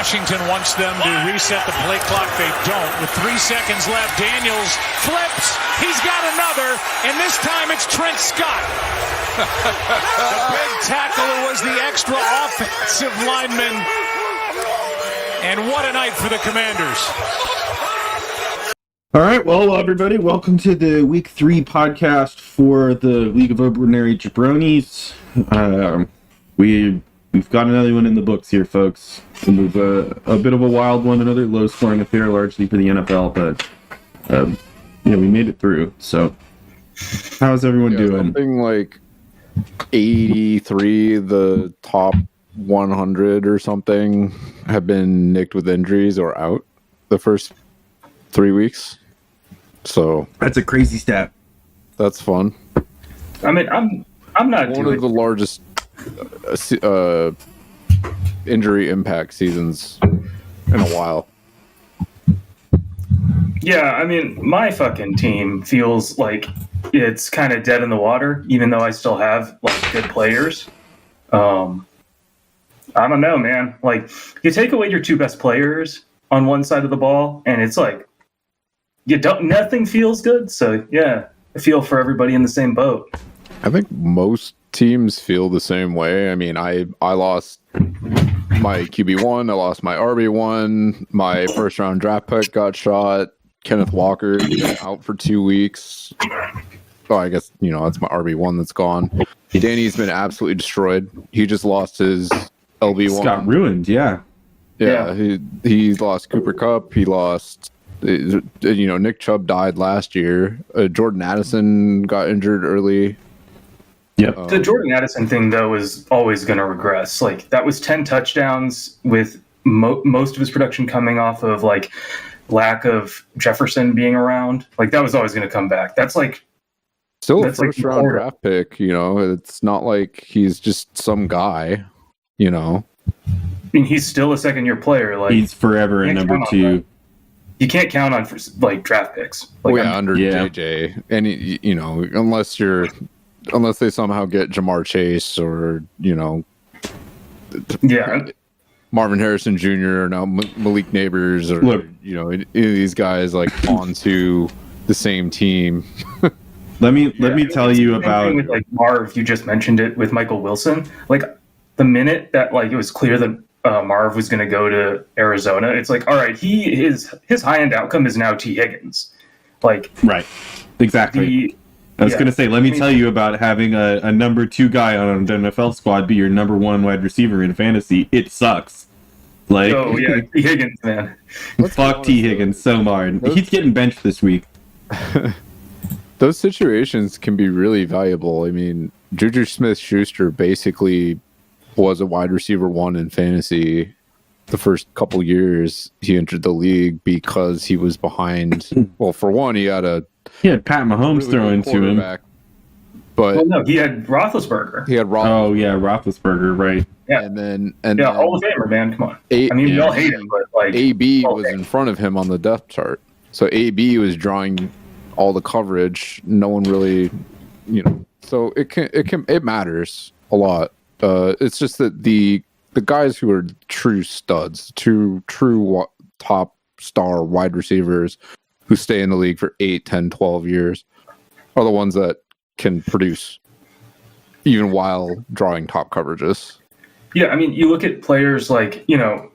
Washington wants them to reset the play clock. They don't. With 3 seconds left, Daniels flips. He's got another, and this time it's Trent Scott. The big tackler was the extra offensive lineman. And what a night for the Commanders. All right, well, everybody, welcome to the Week 3 podcast for the League of Ogbrinary Jegbronys. We've got another one in the books here, folks. We've a bit of a wild one, another low-scoring affair, largely for the NFL, but we made it through. So, how's everyone doing? Something like 83, the top 100 or something, have been nicked with injuries or out the first 3 weeks. So that's a crazy stat. That's fun. I mean, I'm not one of the largest injury impact seasons in a while. Yeah, I mean, my fucking team feels like it's kind of dead in the water, even though I still have like good players. I don't know, man. Like, you take away your two best players on one side of the ball, and it's like nothing feels good. So yeah, I feel for everybody in the same boat. I think most teams feel the same way. I mean, I lost my QB1, I lost my RB1, my first round draft pick got shot. Kenneth Walker out for 2 weeks. Oh, I guess that's my RB1 that's gone. Danny's been absolutely destroyed. He just lost his LB1. It's got ruined, yeah. Yeah, he lost Cooper Kupp. He lost. Nick Chubb died last year. Jordan Addison got injured early. Yep. The Jordan Addison thing, though, is always going to regress. Like, that was 10 touchdowns with most of his production coming off of like lack of Jefferson being around. Like, that was always going to come back. That's like still a first round draft pick. It's not like he's just some guy. I mean, he's still a second-year player. Like, he's forever a number 2. You can't count on like draft picks. Like, under JJ, and unless they somehow get Jamar Chase or Marvin Harrison Jr. or now Malik Neighbors or any of these guys like onto the same team. Let me tell you about with, like, Marv. You just mentioned it with Michael Wilson. Like, the minute that like it was clear that Marv was going to go to Arizona, it's like, all right, his high end outcome is now Tee Higgins. Like, right, exactly. I was going to say, let me tell you about having a number 2 guy on the NFL squad be your number 1 wide receiver in fantasy. It sucks. Like, oh yeah, Tee Higgins, man. Fuck Tee Higgins so hard. He's getting benched this week. Those situations can be really valuable. I mean, Juju Smith-Schuster basically was a wide receiver 1 in fantasy the first couple years he entered the league because he was behind. Well, for one, he had Pat Mahomes really throwing to him. But no, he had Roethlisberger. Oh yeah, Roethlisberger, right? Yeah, and Hall of Famer, man. Come on. We all hate him, but like AB was in front of him on the depth chart, so AB was drawing all the coverage. No one really, So it matters a lot. It's just that the guys who are true studs, true top star wide receivers who stay in the league for 8, 10, 12 years are the ones that can produce even while drawing top coverages. Yeah, I mean, you look at players like,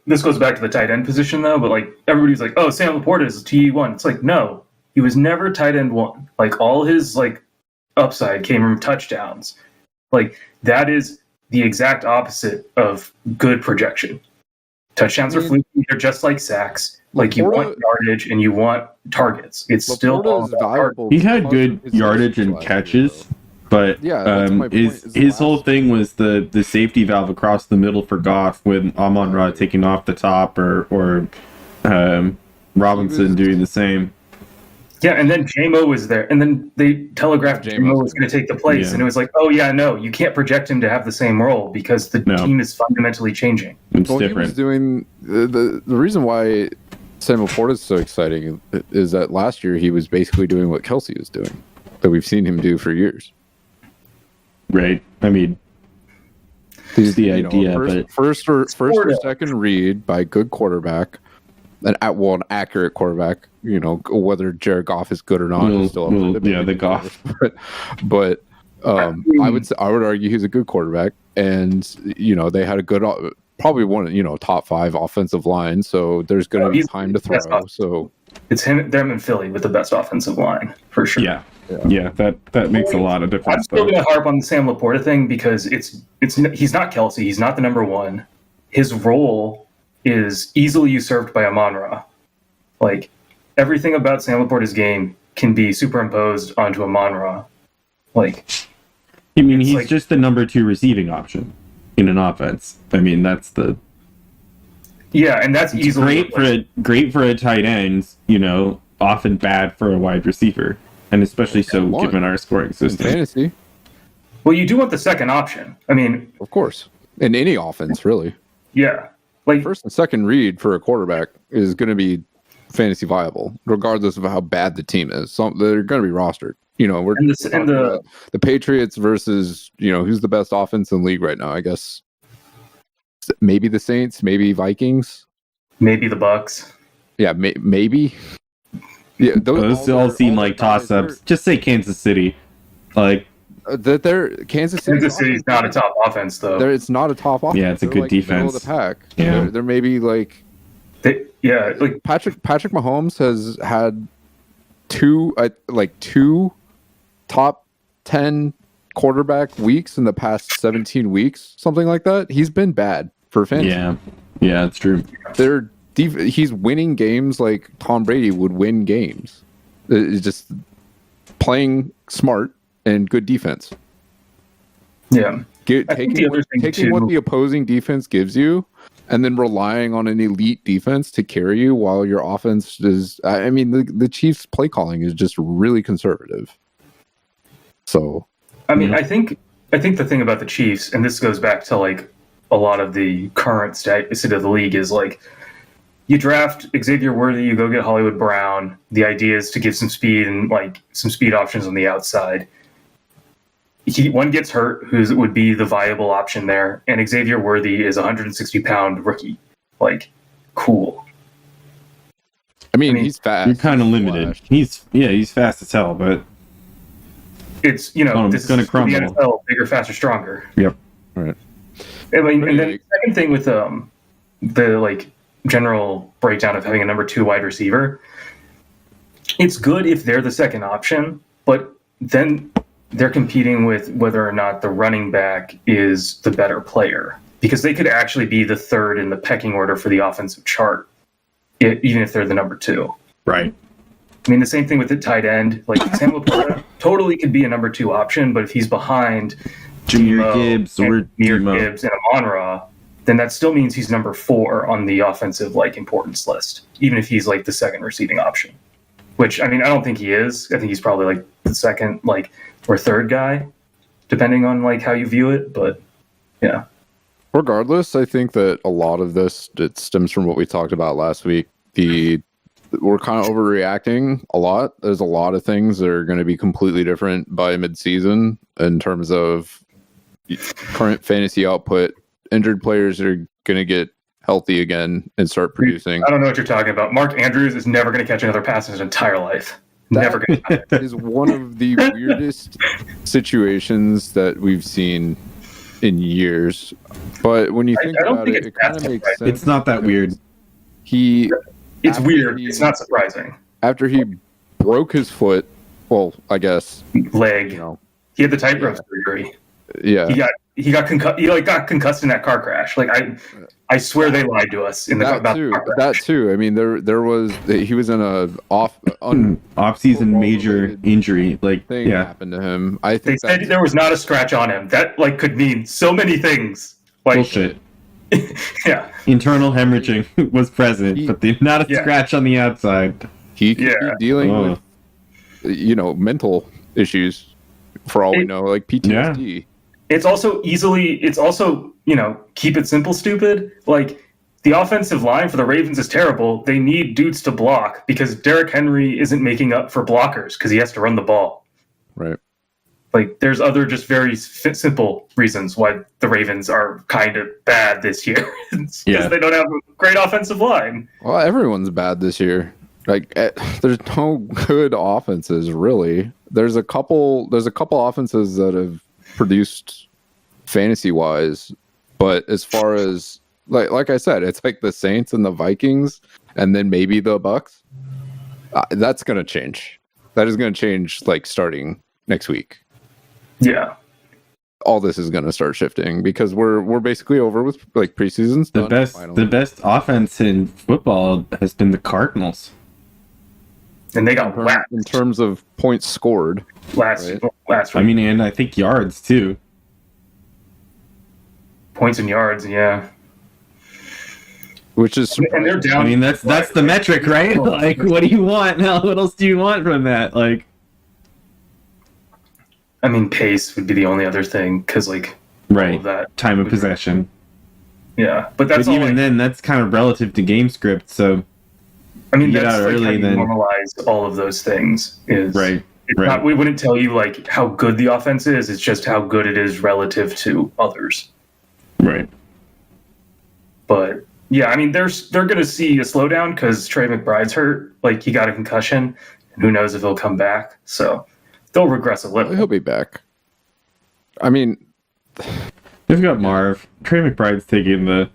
this goes back to the tight end position though, but like everybody's like, oh, Sam Laporta is TE1. It's like, no, he was never tight end 1. Like, all his like upside came from touchdowns. Like, that is the exact opposite of good projection. Touchdowns are fleeting. They're just like sacks. Like, you want yardage and you want targets. It's still all valuable. He had good yardage and catches, but his whole thing was the safety valve across the middle for Goff with Amon-Ra taking off the top or Robinson doing the same. Yeah, and then J-Mo was there, and then they telegraphed J-Mo was going to take the place, and it was like, oh yeah, no, you can't project him to have the same role because the team is fundamentally changing. It's different. He was doing the reason why Sam Laporta is so exciting is that last year he was basically doing what Kelsey was doing, that we've seen him do for years. Right. I mean, It's the idea, but first or second read by a good quarterback, an accurate quarterback. Whether Jared Goff is good or not is still up to debate. The Goff. But I would argue he's a good quarterback, and they had a good, probably one top 5 offensive line. So there's going to be time to throw. So it's them in Philly with the best offensive line for sure. Yeah. That makes a lot of difference. I'm still going to harp on the Sam Laporta thing because he's not Kelsey. He's not the number 1. His role is easily usurped by Amon-Ra. Like, everything about Sam Laporta's game can be superimposed onto Amon-Ra. Like, he's just the number 2 receiving option in an offense. I mean, that's the... Yeah, and that's easily... Great for a tight end, often bad for a wide receiver. And especially given our scoring system. Fantasy. Well, you do want the second option. I mean... Of course. In any offense, really. Yeah. First and second read for a quarterback is going to be fantasy viable, regardless of how bad the team is. So they're going to be rostered. We're talking about the Patriots versus, who's the best offense in the league right now, I guess. Maybe the Saints, maybe Vikings. Maybe the Bucks. Yeah, maybe. Yeah, those all seem like toss-ups. Just say Kansas City. Like Kansas City's not a top offense, though. It's not a top offense. Yeah, it's a good defense. Middle of the pack. Yeah, there may be Patrick Mahomes has had two top 10 quarterback weeks in the past 17 weeks, something like that. He's been bad for fantasy. Yeah, it's true. He's winning games like Tom Brady would win games. It's just playing smart and good defense. Yeah. Taking what the opposing defense gives you and then relying on an elite defense to carry you while your offense is... I mean, the Chiefs' play calling is just really conservative. So... I mean, I think the thing about the Chiefs, and this goes back to a lot of the current state of the league, is you draft Xavier Worthy, you go get Hollywood Brown. The idea is to give some speed and some speed options on the outside. One gets hurt, who would be the viable option there, and Xavier Worthy is a 160-pound rookie. Cool. I mean, he's fast. You're kind of limited. He's fast as hell, but it's this going to crumble. The NFL, bigger, faster, stronger. Yep. All right. And then the second thing with the general breakdown of having a number 2 wide receiver, it's good if they're the second option, but then they're competing with whether or not the running back is the better player, because they could actually be the third in the pecking order for the offensive chart, even if they're the number 2. Right. I mean, the same thing with the tight end. Sam Laporta totally could be a number 2 option, but if he's behind Jahmyr Gibbs and Amon-Ra, then that still means he's number 4 on the offensive importance list, even if he's the second receiving option. Which, I mean, I don't think he is. I think he's probably the second or third guy, depending on how you view it. But yeah. Regardless, I think that a lot of this stems from what we talked about last week. We're kind of overreacting a lot. There's a lot of things that are going to be completely different by midseason in terms of current fantasy output. Injured players are going to get healthy again and start producing. I don't know what you're talking about. Mark Andrews is never going to catch another pass in his entire life. Never going to happen. Is one of the weirdest situations that we've seen in years. But when you think about it, it kind of makes sense. It's not that weird. It's weird. It's not surprising. After he broke his foot, well, I guess leg. He had the tightrope surgery. Yeah. He got concussed. He got concussed in that car crash. I swear they lied to us in the about the car crash. That too. I mean, he was in a off-season major injury thing happened to him. I think they said there was not a scratch on him. That could mean so many things. Bullshit. Yeah. Internal hemorrhaging was present, but not a scratch on the outside. He could be dealing with mental issues for all we know, PTSD. Yeah. It's also keep it simple, stupid. The offensive line for the Ravens is terrible. They need dudes to block because Derrick Henry isn't making up for blockers because he has to run the ball. Right. Like, there's other just very simple reasons why the Ravens are kind of bad this year. It's because they don't have a great offensive line. Well, everyone's bad this year. Like, there's no good offenses really. There's a couple offenses that have produced fantasy wise, but as far as like I said, it's like the Saints and the Vikings, and then maybe the Bucks. That's gonna change. That is gonna change like starting next week. Yeah. All this is going to start shifting because we're basically over with like preseason's done. The best offense in football has been the Cardinals, and they got whacked in terms of points scored last week. I mean, and I think yards too. Points and yards, yeah. Which is, and they're down. I mean, that's the metric, right? Like, what do you want now? What else do you want from that? Like, I mean, pace would be the only other thing because, like, right, all of that time of possession. Yeah, but that's but all, even like, then, that's kind of relative to game script. So, I mean, get that's out like early, how you then normalize all of those things. Is right. It's not, we wouldn't tell you like how good the offense is. It's just how good it is relative to others. Right. But yeah, I mean, they're going to see a slowdown because Trey McBride's hurt. Like, he got a concussion, and who knows if he'll come back. So they'll regress a little. He'll be back. I mean, they've got Marv. Trey McBride's taking a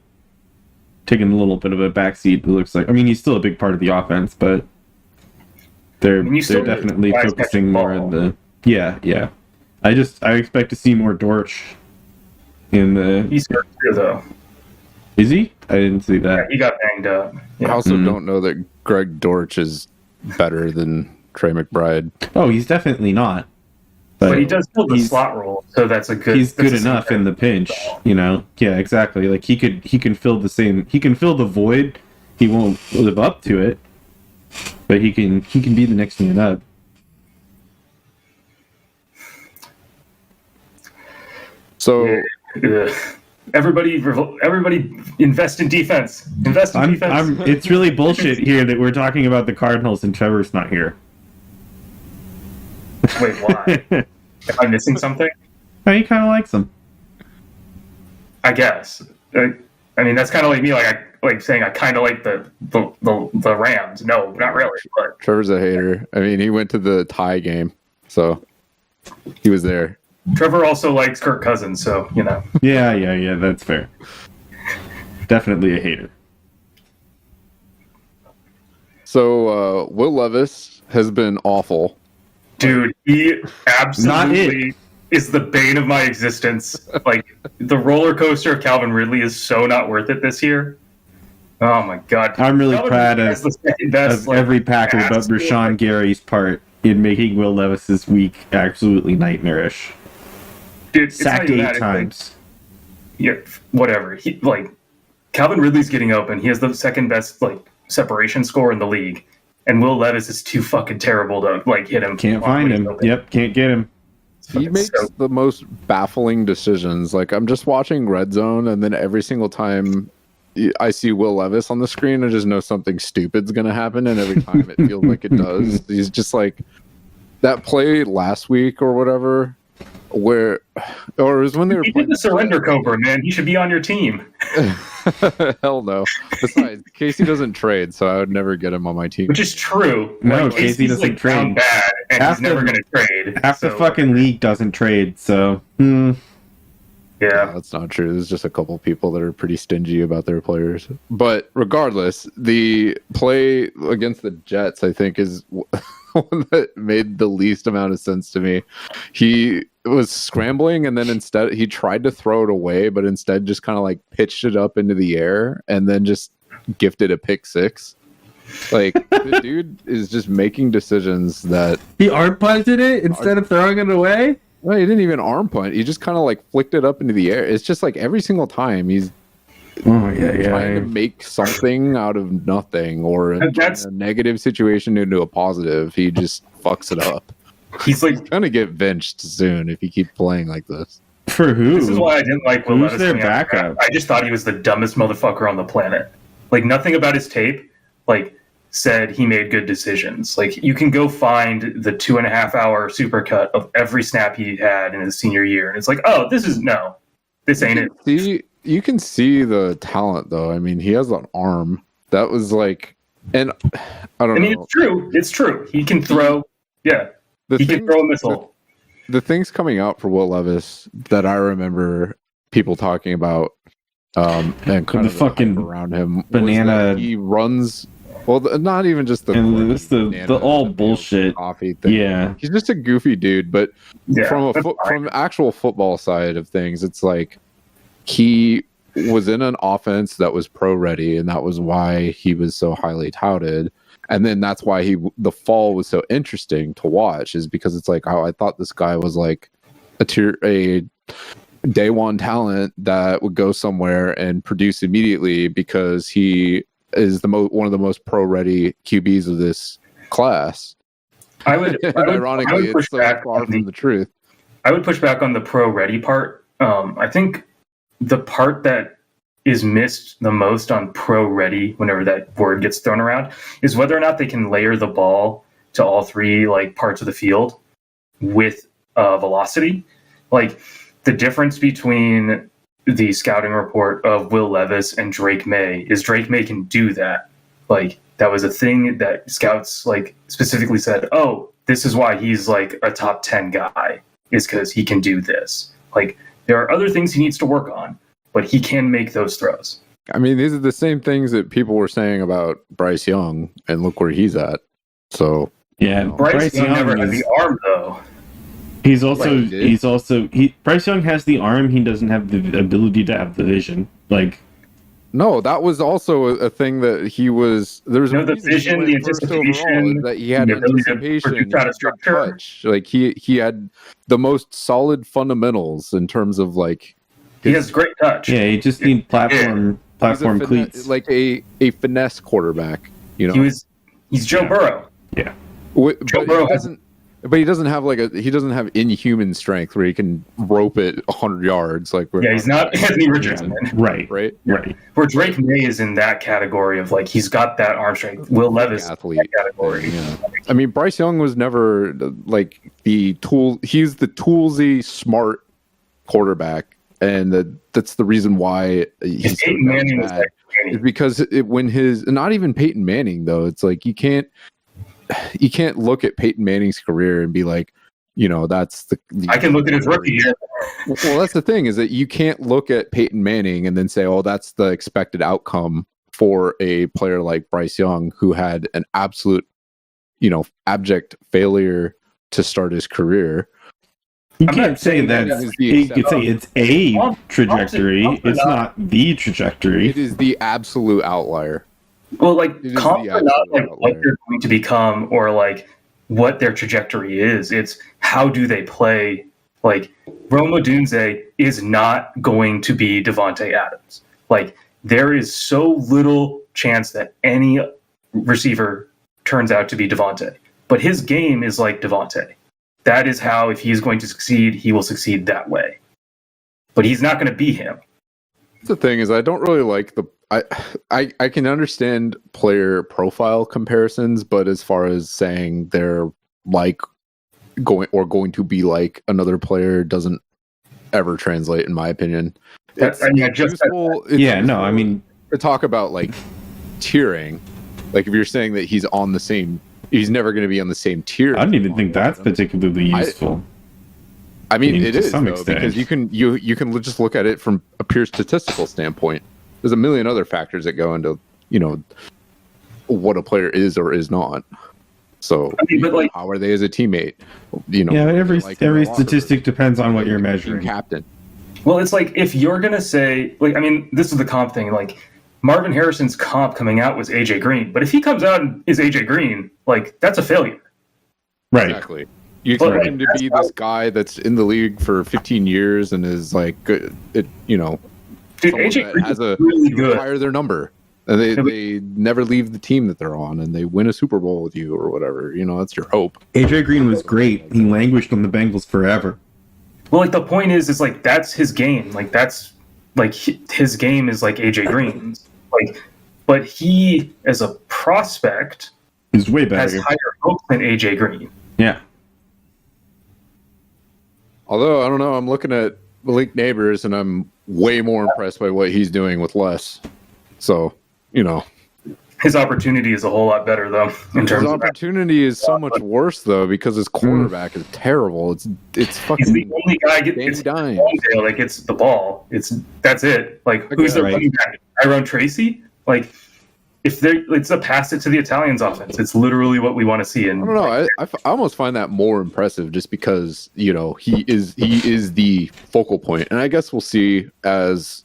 little bit of a backseat. It looks like. I mean, he's still a big part of the offense, but they're definitely focusing more on the. Yeah. I expect to see more Dortch in the. He's hurt too, though. Is he? I didn't see that. Yeah, he got banged up. Yeah. I also don't know that Greg Dortch is better than Trey McBride. Oh, he's definitely not. But he does fill the slot role, so that's a good. He's good enough in the pinch, you know. Yeah, exactly. Like he can fill the same. He can fill the void. He won't live up to it, but he can be the next man up. So everybody invest in defense. Invest in defense. It's really bullshit here that we're talking about the Cardinals and Trevor's not here. Wait, why? Am I missing something? Oh, he kind of likes them. I guess. I mean, that's kind of like me, like saying I kind of like the Rams. No, not really. But Trevor's a hater. I mean, he went to the tie game, so he was there. Trevor also likes Kirk Cousins, so you know. Yeah. That's fair. Definitely a hater. So Will Levis has been awful. Dude, he absolutely is the bane of my existence. Like, the roller coaster of Calvin Ridley is so not worth it this year. Oh my god. I'm really Calvin proud Ridley of has the second best, like, every Packer but Rashawn Gary's part in making Will Levis's week absolutely nightmarish. Dude, sacked 8 times. Yeah, whatever. Calvin Ridley's getting open. He has the second best separation score in the league. And Will Levis is too fucking terrible to hit him. Can't find him. Yep, can't get him. He makes the most baffling decisions. Like, I'm just watching Red Zone, and then every single time I see Will Levis on the screen, I just know something stupid's gonna happen, and every time it feels like it does. He's just like that play last week or whatever. Or it was when they were playing the surrender Cobra, man. He should be on your team. Hell no. Besides, Casey doesn't trade, so I would never get him on my team. Which is true. No, Casey doesn't trade. Bad, and he's never going to trade. Half the fucking league doesn't trade, so. Yeah, that's not true. There's just a couple people that are pretty stingy about their players. But regardless, the play against the Jets, I think, is one that made the least amount of sense to me. He was scrambling, and then instead he tried to throw it away, but instead just kind of pitched it up into the air and then just gifted a pick six. The dude is just making decisions that he arm punted it instead of throwing it away. No, he didn't even arm punt. He just kind of flicked it up into the air. It's just every single time he's trying to make something out of nothing or a negative situation into a positive. He just fucks it up. He's gonna get benched soon if he keeps playing like this. For who? This is why I didn't like Will Levis. Who's their backup? I just thought he was the dumbest motherfucker on the planet. Nothing about his tape. said he made good decisions. Like, you can go find the 2.5-hour supercut of every snap he had in his senior year, and it's like, oh, this ain't it. You can see the talent, though. I mean, he has an arm that was like, and I don't know. It's true. He can throw. Yeah, he can throw a missile. The things coming out for Will Levis that I remember people talking about, and kind of the fucking around him, banana. He runs. Well, not even just the all bullshit coffee thing. Yeah, he's just a goofy dude. But from the actual football side of things, it's like he was in an offense that was pro ready, and that was why he was so highly touted. And then that's why the fall was so interesting to watch, is because it's like, oh, I thought this guy was like a day one talent that would go somewhere and produce immediately because he is one of the most pro ready QBs of this class. Ironically, it's so far from the truth. I would push back on the pro ready part. I think the part that is missed the most on pro ready, whenever that word gets thrown around, is whether or not they can layer the ball to all three like parts of the field with velocity. Like, the difference between the scouting report of Will Levis and Drake May is Drake May can do that. Like, that was a thing that scouts like specifically said, oh, this is why he's like a top 10 guy, is because he can do this. Like, there are other things he needs to work on, but he can make those throws. I mean, these are the same things that people were saying about Bryce Young, and look where he's at. So yeah, Bryce Young never had the arm though. Bryce Young has the arm. He doesn't have the ability to have the vision. Like, no, that was also a thing that he was. There was the vision, the anticipation, that he had anticipation. He could touch. Like he had the most solid fundamentals in terms of like. He has great touch. Yeah, he just needs platform cleats. Like a finesse quarterback. You know, he's Joe Burrow. Yeah, Joe Burrow hasn't. But he doesn't have inhuman strength where he can rope it 100 yards. Like, he's not Anthony Richardson. Right. Where Drake May is in that category of like, he's got that arm strength. Will Levis athlete in that category. Yeah. I mean, Bryce Young was never like the tool. He's the toolsy, smart quarterback, and that's the reason why he's Peyton Manning was like is because not even Peyton Manning though. It's like you can't look at Peyton Manning's career and be like, you know, I can look at his rookie year. Well, that's the thing, is that you can't look at Peyton Manning and then say, oh, that's the expected outcome for a player like Bryce Young, who had an absolute, you know, abject failure to start his career. You can't say that. You could say it's a trajectory. It's not the trajectory. It is the absolute outlier. Well, like, comps are not like what they're going to become or like what their trajectory is. It's how do they play. Like, Rome Odunze is not going to be Devontae Adams. Like, there is so little chance that any receiver turns out to be Devontae. But his game is like Devontae. That is how, if he's going to succeed, he will succeed that way. But he's not going to be him. The thing is, I don't really like I can understand player profile comparisons, but as far as saying they're like going to be like another player doesn't ever translate, in my opinion. To talk about like tiering, like if you're saying that he's never going to be on the same tier. I don't even think that's particularly useful. I mean, it is though, because you can just look at it from a pure statistical standpoint. There's a million other factors that go into, you know, what a player is or is not. So, how are they as a teammate? You know, every statistic depends on what you're measuring. Captain. Well, it's like, if you're gonna say, like, I mean, this is the comp thing. Like, Marvin Harrison's comp coming out was AJ Green, but if he comes out and is AJ Green, like, that's a failure. Right. Exactly. You expect him to be this guy that's in the league for 15 years and is like, you know, dude, AJ Green is really good. Acquire their number, and they never leave the team that they're on, and they win a Super Bowl with you or whatever. You know, that's your hope. AJ Green was great. He languished on the Bengals forever. Well, like, the point is like, that's his game. Like, that's like his game is like AJ Green's. Like, but he, as a prospect, He's way has better. higher hopes than AJ Green. Yeah. Although, I don't know, I'm looking at Malik Neighbors, and I'm way more impressed by what he's doing with less. So, His opportunity is a whole lot better, though, in his terms of that. opportunity is so much worse, though, because his quarterback is terrible. It's He's fucking the only guy gets dying. that gets the ball. That's it. Like, who's their running back? Tyrone Tracy? Like, it's a pass it to the Italians offense. It's literally what we want to see. And I don't know. I almost find that more impressive, just because he is the focal point, and I guess we'll see as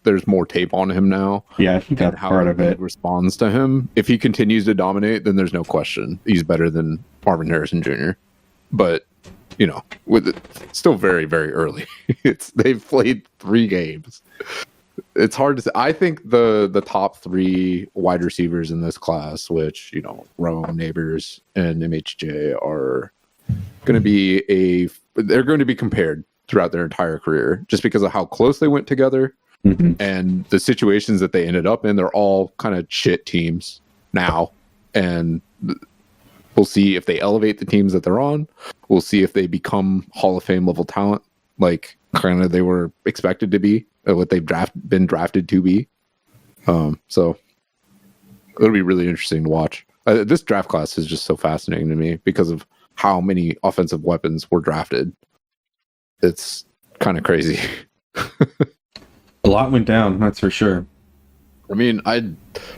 there's more tape on him now. Yeah, I think that's How part of the it. league responds to him. If he continues to dominate, then there's no question he's better than Marvin Harrison Jr. But with it still very, very early. They've played 3 games. It's hard to say. I think the top 3 wide receivers in this class, which Rome, Neighbors, and MHJ, are going to be they're going to be compared throughout their entire career, just because of how close they went together. Mhm. And the situations that they ended up in. They're all kind of shit teams now, and we'll see if they elevate the teams that they're on. We'll see if they become Hall of Fame level talent, like kind of they were expected to be, or what they've been drafted to be. So it'll be really interesting to watch. This draft class is just so fascinating to me because of how many offensive weapons were drafted. It's kind of crazy. A lot went down, that's for sure. I mean,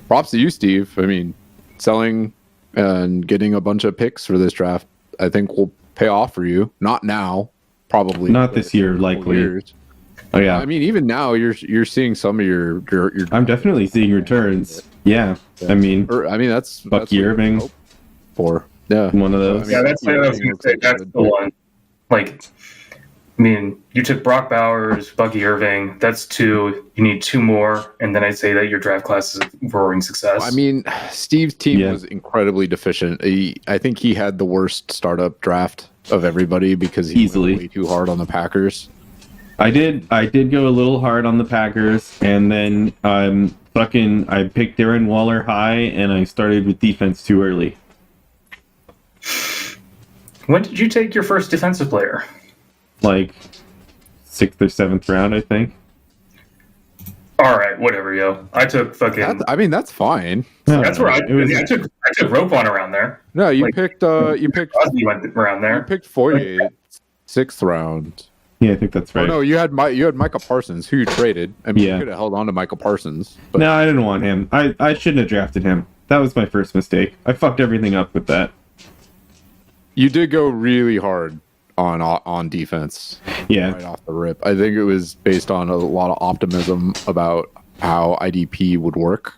props to you, Steve. I mean, selling and getting a bunch of picks for this draft, I think will pay off for you. Not now, probably. Not this year, likely. Years. Oh yeah. I mean, even now, you're seeing some of your. I'm definitely seeing returns. Yeah. I mean, that's Bucky what Irving. we hope for. Yeah, one of those. Yeah, that's what I was going to say. That's the one. Like, I mean, you took Brock Bowers, Bucky Irving. That's 2. You need 2 more, and then I'd say that your draft class is a roaring success. I mean, Steve's team was incredibly deficient. I think he had the worst startup draft of everybody because he went way too hard on the Packers. I did go a little hard on the Packers, and then I picked Darren Waller high, and I started with defense too early. When did you take your first defensive player? Like 6th or 7th round, I think. All right, whatever, yo. I took fucking. That's fine. That's where I took Roquan around there. No, you picked Crosby went around there. You picked Foye 6th round. Yeah, I think that's right. Oh, no, you had Micah Parsons, who you traded. I mean, you could have held on to Micah Parsons. But... No, I didn't want him. I shouldn't have drafted him. That was my first mistake. I fucked everything up with that. You did go really hard on defense. Yeah. Right off the rip. I think it was based on a lot of optimism about how IDP would work,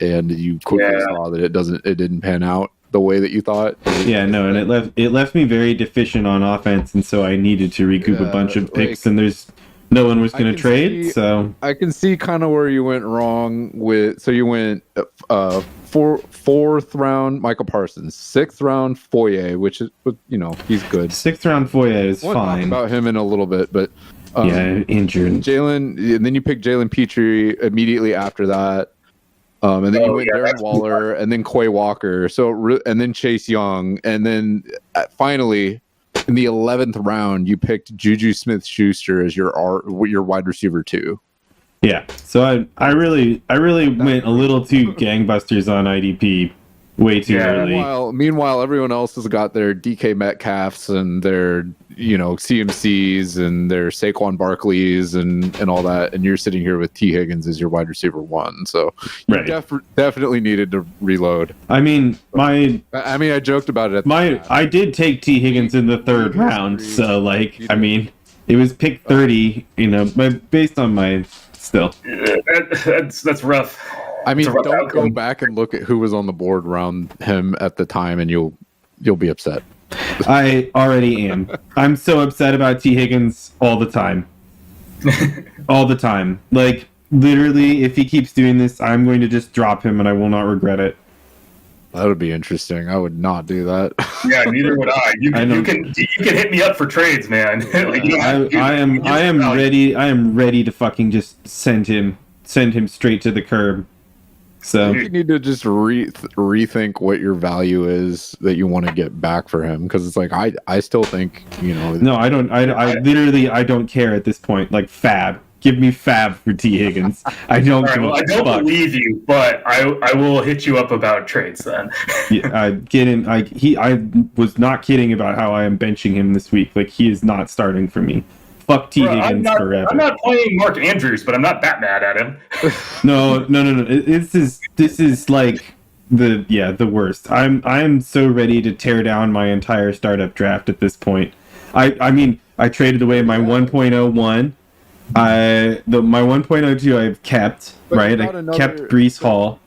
and you quickly saw that it didn't pan out the way that you thought. Yeah, no, and it left me very deficient on offense, and so I needed to recoup a bunch of picks, and no one was going to trade. So I can see kind of where you went wrong with. So you went 4th round Michael Parsons, 6th round Foye, which is he's good. 6th round Foye is we'll fine. Talk about him in a little bit, but injured. Jalen, and then you picked Jalen Petrie immediately after that. And then you went Darren Waller, and then Quay Walker, and then Chase Young, and then finally in the 11th round you picked Juju Smith-Schuster as your wide receiver 2. Yeah, so I really went a little too gangbusters on IDP way too early. Meanwhile, everyone else has got their DK Metcalfs and their CMCs and their Saquon Barkleys and all that, and you're sitting here with Tee Higgins as your wide receiver 1. So you definitely needed to reload. I mean, I joked about it. I did take Tee Higgins in the 3rd round, so it was pick 30. Based on my still. That's rough. I mean, don't go back and look at who was on the board around him at the time, and you'll be upset. I already am. I'm so upset about Tee Higgins all the time. All the time. Like, literally, if he keeps doing this, I'm going to just drop him, and I will not regret it. That would be interesting. I would not do that. Yeah, neither would I. You can hit me up for trades, man. I am ready to fucking just send him straight to the curb. So You need to just rethink what your value is that you want to get back for him, because it's like I still think, you know. no, I don't. I literally I don't care at this point. Like FAAB, give me FAAB for Tee Higgins. I don't. All right, well, I don't believe you, but I will hit you up about trades then. Yeah, I get him. I was not kidding about how I am benching him this week. Like, he is not starting for me. Fuck Tee Higgins forever. I'm not playing Mark Andrews, but I'm not that mad at him. No. This is like the worst. I'm so ready to tear down my entire startup draft at this point. I mean, I traded away my 1.01. My 1.02 I've kept, But right? I kept Breece Hall,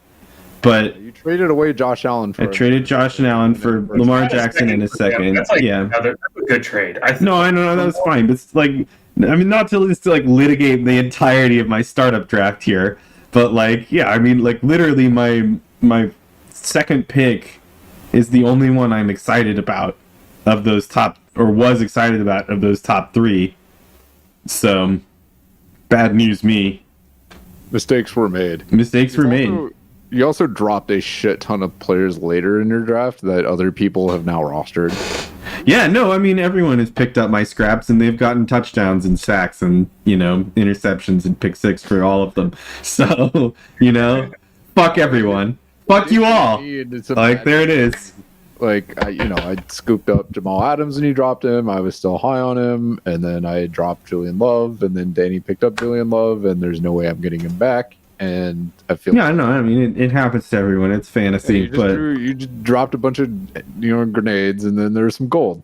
but You traded away Josh Allen for. I traded Josh Allen for Lamar Jackson in a second. That's like yeah. that's a good trade. No, I know that was fine, but it's like, I mean, not to like litigate the entirety of my startup draft here, but like, yeah, I mean, like literally my second pick is the only one I'm excited about of those top, or was excited about of those top three. So, bad news me. Mistakes were made. You also dropped a shit ton of players later in your draft that other people have now rostered. Yeah, no, I mean, everyone has picked up my scraps, and they've gotten touchdowns and sacks and, you know, interceptions and pick six for all of them. So, you know, fuck everyone. Fuck you all. Like, there it is. Like, I scooped up Jamal Adams and he dropped him. I was still high on him. And then I dropped Julian Love. And then Danny picked up Julian Love. And there's no way I'm getting him back. And I feel I know. I mean, it happens to everyone. It's fantasy, you just dropped a bunch of grenades, and then there's some gold.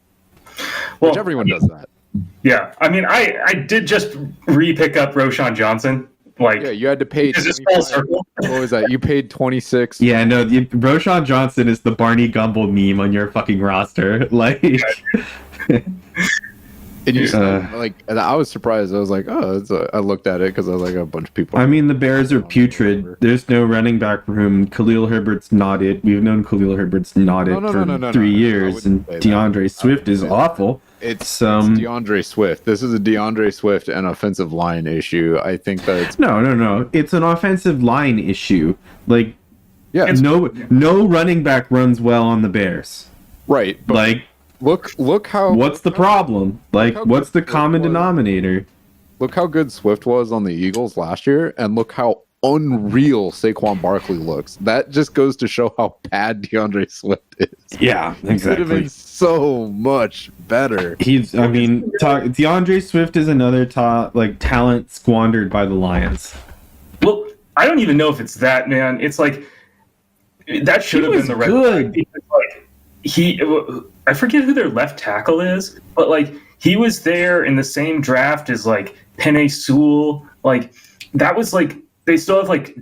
Which everyone does that. Yeah, I mean, I did just re-pick up Roshan Johnson. Like, yeah, you had to pay. What was that? You paid 26. Yeah, no, Roshan Johnson is the Barney Gumble meme on your fucking roster. Like. And you and I was surprised. I was like, oh, I looked at it because I was like, a bunch of people. I mean, the Bears are putrid. There's no running back room. Khalil Herbert's not it. We've known Khalil Herbert's not it for 3 years, and DeAndre Swift is awful. It's DeAndre Swift. This is a DeAndre Swift and offensive line issue. I think that it's no. It's an offensive line issue. Like, yeah, no running back runs well on the Bears. Right, but like. Look how. What's the problem? Like, what's the common denominator? Look how good Swift was on the Eagles last year, and look how unreal Saquon Barkley looks. That just goes to show how bad DeAndre Swift is. Yeah, exactly. He could have been so much better. DeAndre Swift is another talent squandered by the Lions. Well, I don't even know if it's that, man. It's like that should have been the red flag. Like, I forget who their left tackle is, but like he was there in the same draft as like Penei Sewell. Like that was like they still have like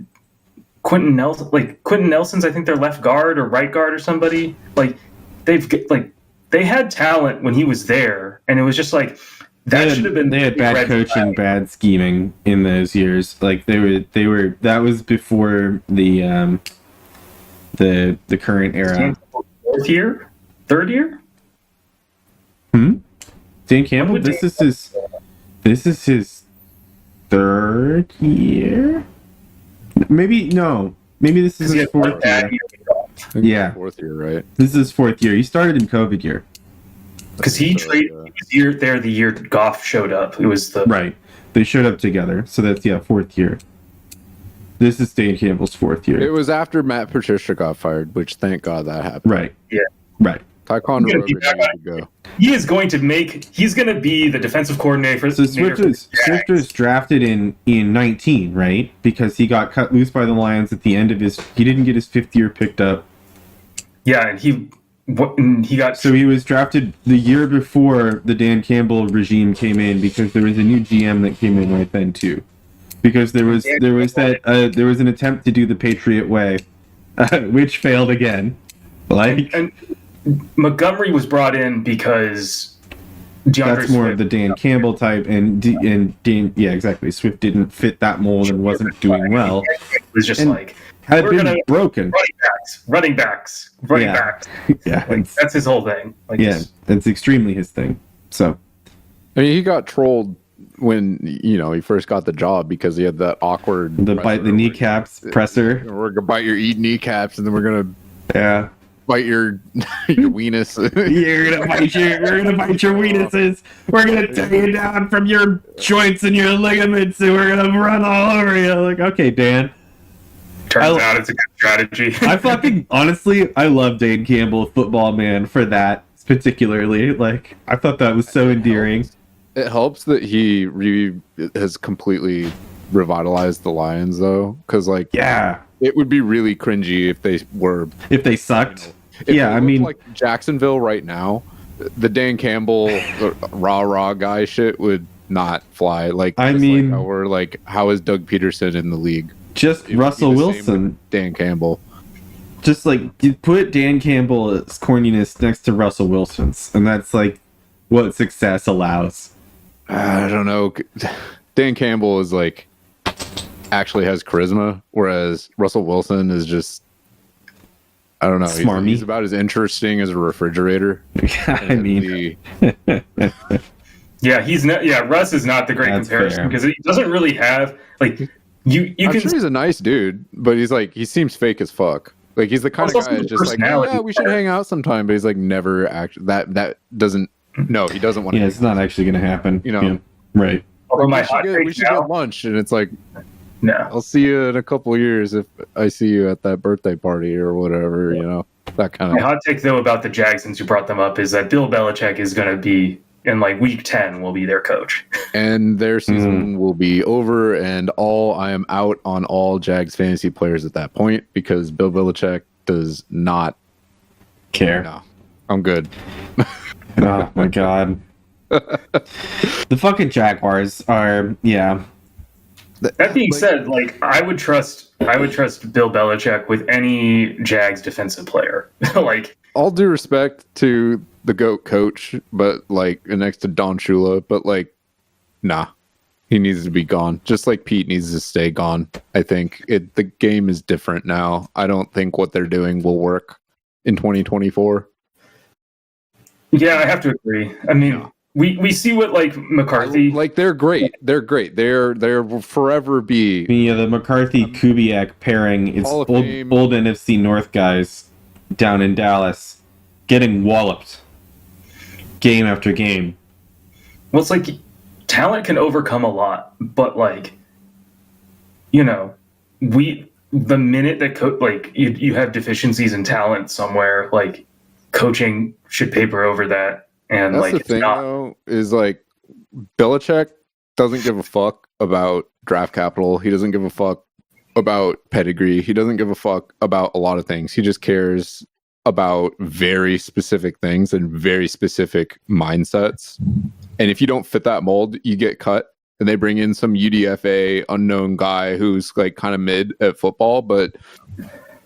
Quentin Nelson. Like Quentin Nelson's I think their left guard or right guard or somebody. Like they had talent when he was there, and it was just like that should have been. They had bad coaching, bad scheming in those years. Like they were. That was before the current era. Third year? Dan Campbell, this is his third year? Maybe this is his fourth year. Yeah. Fourth year, right? This is his fourth year. He started in COVID year. Because he was there the year Goff showed up. It was the right. They showed up together. So that's fourth year. This is Dan Campbell's fourth year. It was after Matt Patricia got fired, which thank God that happened. Right. Yeah. Right. Tyquan Rover needs to go. He's going to be the defensive coordinator. So Swift was drafted in 19, right? Because he got cut loose by the Lions at the end of he didn't get his fifth year picked up. Yeah, and he got. So he was drafted the year before the Dan Campbell regime came in, because there was a new GM that came in right then too. Because there was an attempt to do the Patriot way, which failed again. And Montgomery was brought in because that's more of the Dan Campbell type, and exactly. Swift didn't fit that mold and wasn't doing well. It was just had been broken. Running backs. Yeah, that's his whole thing. That's extremely his thing. So, I mean, he got trolled when he first got the job because he had that awkward bite the kneecaps presser. We're gonna bite your kneecaps, and then we're gonna bite your weenus. You're gonna bite your weenuses. We're gonna tear you down from your joints and your ligaments, and we're gonna run all over you. Like, okay, Dan. Turns out it's a good strategy. I love Dan Campbell, football man, for that particularly. Like, I thought that was so endearing. It helps that he has completely revitalized the Lions, though, because it would be really cringy if they sucked. Like Jacksonville right now, the Dan Campbell rah guy shit would not fly. How is Doug Peterson in the league? Just Russell Wilson, Dan Campbell. Just like you put Dan Campbell's corniness next to Russell Wilson's, and that's like what success allows. I don't know. Dan Campbell is like actually has charisma, whereas Russell Wilson is just, I don't know. Smarmy. He's about as interesting as a refrigerator. Russ is not the great comparison because he doesn't really have like you. I'm sure he's a nice dude, but he seems fake as fuck. Like he's the kind of guy that's just like, yeah, we should hang out sometime, but he's like never that doesn't. No, he doesn't want to. Yeah, it's not actually going to happen. Right. Although we should get lunch, and it's like, no, I'll see you in a couple of years if I see you at that birthday party or whatever. That kind of. My hot take though about the Jags, since you brought them up, is that Bill Belichick is going to be in like week 10 will be their coach, and their season will be over. And I am out on all Jags fantasy players at that point because Bill Belichick does not care. No, I'm good. Oh my god. The fucking Jaguars are That being said, like I would trust Bill Belichick with any Jags defensive player. Like all due respect to the GOAT coach, but like next to Don Shula, but like nah. He needs to be gone. Just like Pete needs to stay gone. I think the game is different now. I don't think what they're doing will work in 2024. Yeah, I have to agree. I mean, we see what like McCarthy, they're great. They're great. They're forever be the McCarthy Kubiak pairing. It's old NFC North guys down in Dallas getting walloped game after game. Well, it's like talent can overcome a lot, but like the minute that you have deficiencies in talent somewhere, like coaching should paper over that. And that's the thing, though, is like Belichick doesn't give a fuck about draft capital. He doesn't give a fuck about pedigree. He doesn't give a fuck about a lot of things. He just cares about very specific things and very specific mindsets. And if you don't fit that mold, you get cut. And they bring in some UDFA unknown guy who's like kind of mid at football, but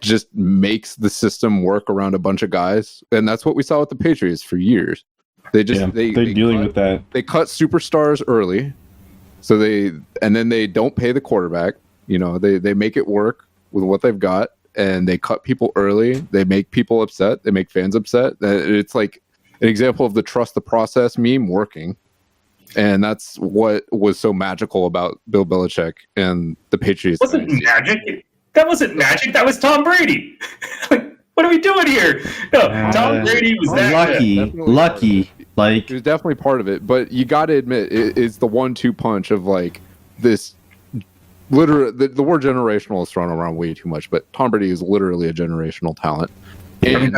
just makes the system work around a bunch of guys. And that's what we saw with the Patriots for years. They're dealing with that. They cut superstars early. And then they don't pay the quarterback. They make it work with what they've got, and they cut people early. They make people upset. They make fans upset. It's like an example of the trust the process meme working. And that's what was so magical about Bill Belichick and the Patriots. Wasn't magic? That wasn't magic. That was Tom Brady. Like, what are we doing here? No, Tom Brady was lucky. Like, he was definitely part of it. But you got to admit, it's the 1-2 punch of like this. Literally, the word generational is thrown around way too much. But Tom Brady is literally a generational talent. And,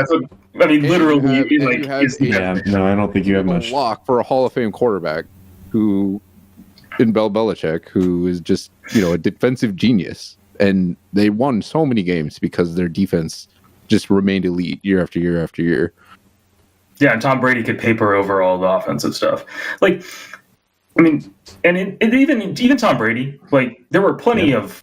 literally. I don't think you have much lock for a Hall of Fame quarterback who, in Bill Belichick, who is just a defensive genius. And they won so many games because their defense just remained elite year after year after year. Yeah, and Tom Brady could paper over all the offensive stuff. Like, I mean, and even Tom Brady, like, there were plenty of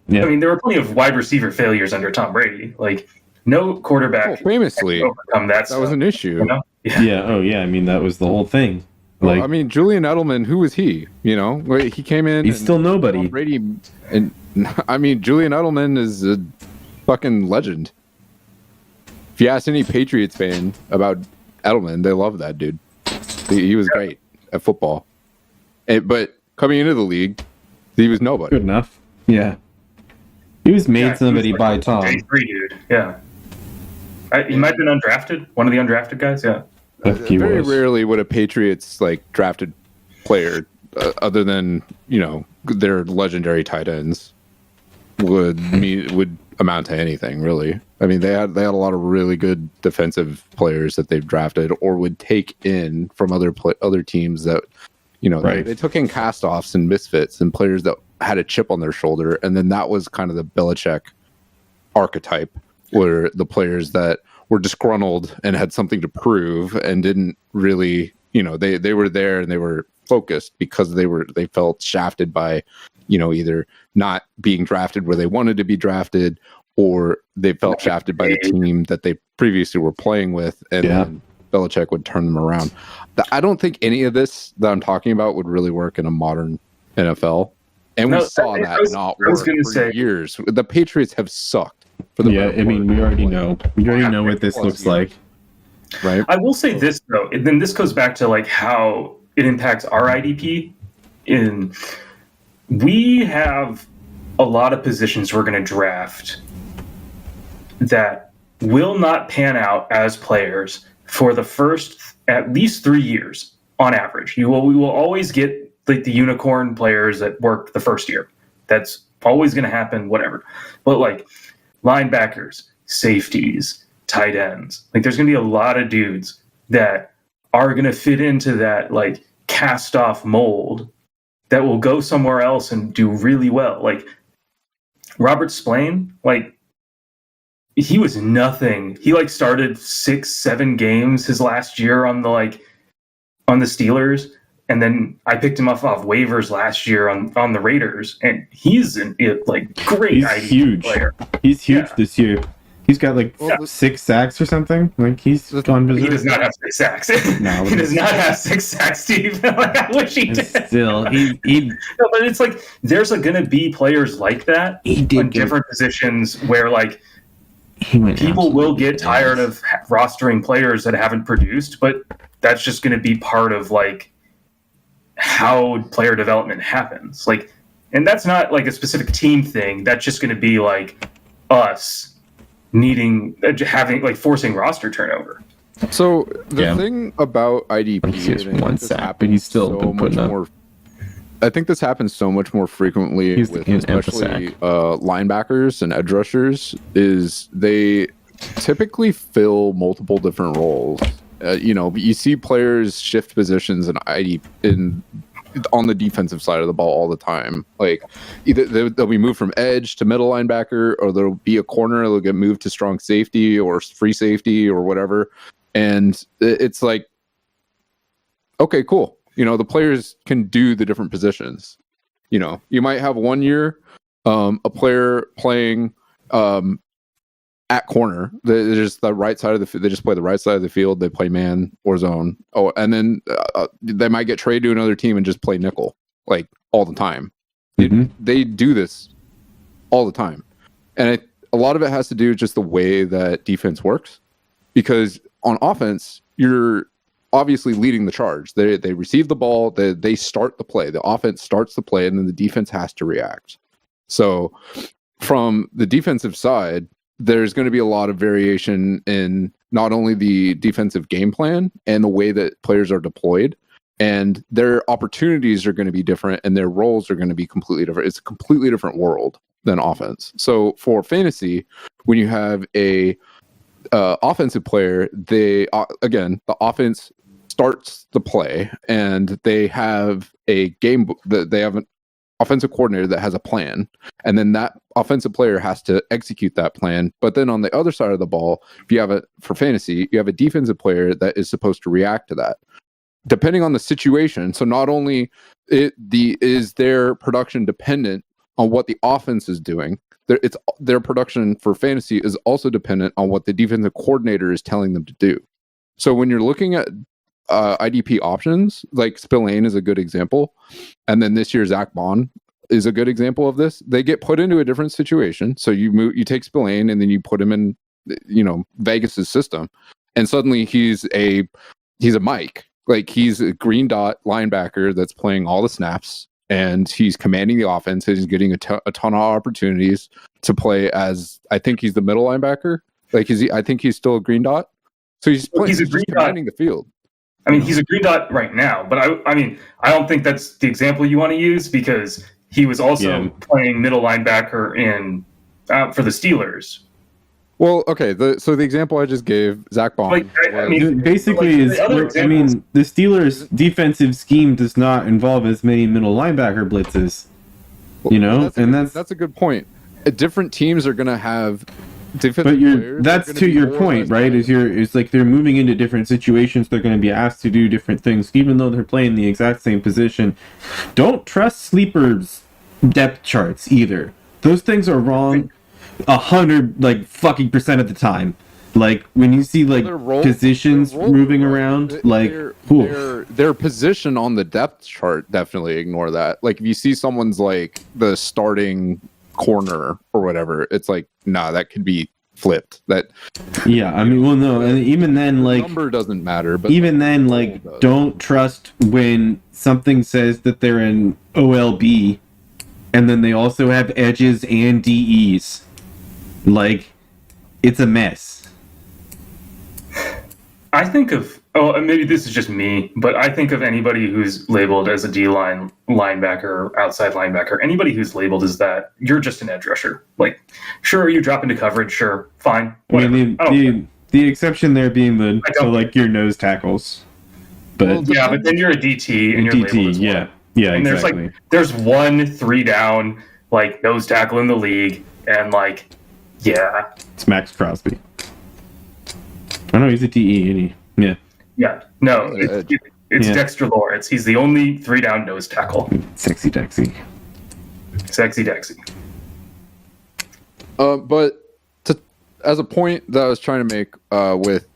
wide receiver failures under Tom Brady. Like, no quarterback famously overcome that was an issue. Yeah. Oh, yeah. I mean, that was the whole thing. Like, I mean, Julian Edelman, who was he? He came in. He's still nobody. Tom Brady, and I mean, Julian Edelman is a fucking legend. If you ask any Patriots fan about Edelman, they love that dude. He was great at football. But coming into the league, he was nobody. Good enough. Yeah. He was made somebody by Tom. J3 dude. Yeah. He might have been undrafted. One of the undrafted guys. Yeah. Very rarely would a Patriots drafted player, other than their legendary tight ends, would amount to anything really. I mean, they had a lot of really good defensive players that they've drafted or would take in from other teams that they took in cast-offs and misfits and players that had a chip on their shoulder, and then that was kind of the Belichick archetype, where the players that were disgruntled and had something to prove and didn't really, they were there and they were focused because they felt shafted by, either not being drafted where they wanted to be drafted, or they felt shafted by the team that they previously were playing with, and then Belichick would turn them around. I don't think any of this that I'm talking about would really work in a modern NFL. And we saw that not work for years. The Patriots have sucked. We already know. We already know what this looks like. Right. I will say this, though. And then this goes back to how it impacts our IDP. We have a lot of positions we're going to draft that will not pan out as players for the first at least 3 years on average. We will always get the unicorn players that worked the first year. That's always going to happen, whatever. But linebackers, safeties, tight ends, there's going to be a lot of dudes that are going to fit into that cast off mold that will go somewhere else and do really well. Robert Spillane, he was nothing. He started 6-7 games his last year on the Steelers, and then I picked him up off waivers last year on the Raiders, and he's great. He's IDP huge. player. He's huge this year. He's got 6 sacks or something. He's gone berserk. He does not have 6 sacks. No, he does not have 6 sacks, Steve. I wish he did. Still, he no, but it's there's going to be players like that in different positions where people will get tired of rostering players that haven't produced, but that's just going to be part of how player development happens. And that's not a specific team thing. That's just going to be us forcing roster turnover. So the thing about IDP, he's one sack, but he's still so much more. I think this happens so much more frequently with especially linebackers and edge rushers. Is they typically fill multiple different roles. You see players shift positions on the defensive side of the ball all the time. Either they'll be moved from edge to middle linebacker, or there'll be a corner, they'll get moved to strong safety or free safety or whatever. And it's okay, cool. The players can do the different positions. You might have 1 year a player playing at corner. They just the right side of they just play the right side of the field. They play man or zone. Oh, and then they might get traded to another team and just play nickel all the time. Mm-hmm. They do this all the time, and a lot of it has to do with just the way that defense works. Because on offense, you're obviously leading the charge. They receive the ball, they start the play. The offense starts the play, and then the defense has to react. So from the defensive side, there's going to be a lot of variation in not only the defensive game plan and the way that players are deployed, and their opportunities are going to be different, and their roles are going to be completely different. It's a completely different world than offense. So for fantasy, when you have a offensive player, the offense starts the play, and they have a game that they have an offensive coordinator that has a plan, and then that offensive player has to execute that plan. But then on the other side of the ball, if you have for fantasy, you have a defensive player that is supposed to react to that, depending on the situation. So not only is their production dependent on what the offense is doing, their production for fantasy is also dependent on what the defensive coordinator is telling them to do. So when you're looking at IDP options, Spillane is a good example, and then this year Zach Bond is a good example of this. They get put into a different situation. So you take Spillane and then you put him in, Vegas's system, and suddenly he's a Mike. He's a green dot linebacker that's playing all the snaps, and he's commanding the offense. He's getting a ton of opportunities to play as, I think he's the middle linebacker. Like, I think he's still a green dot. So he's just commanding the field. I mean, he's a green dot right now, but I mean, I don't think that's the example you want to use, because he was also playing middle linebacker for the Steelers. Well, okay. So the example I just gave, Zach Bond, basically the Steelers' defensive scheme does not involve as many middle linebacker blitzes. That's a good point. Different teams are going to have defensive players. That's to your point, right? It's like they're moving into different situations. They're going to be asked to do different things, even though they're playing the exact same position. Don't trust sleepers' depth charts either. Those things are wrong 100% of the time. Like when you see positions moving around, their position on the depth chart, definitely ignore that. Like if you see someone's like the starting corner or whatever, it's like, nah, that could be flipped. And even then, like, number doesn't matter. But even then, like, don't trust when something says that they're an OLB, and then they also have edges and DEs. Like, it's a mess. I think of, maybe this is just me, but I think of anybody who's labeled as a D-line linebacker, outside linebacker, anybody who's labeled as that, you're just an edge rusher. Like, sure, you drop into coverage, sure, fine, whatever. I mean, the exception there being your nose tackles. But but then you're a DT and you're labeled as one. Yeah, and exactly. There's 1 3-down nose tackle in the league, and it's Max Crosby. I know he's a DE, and it's Dexter Lawrence. He's the only 3-down nose tackle. Sexy Dexy. But as a point that I was trying to make with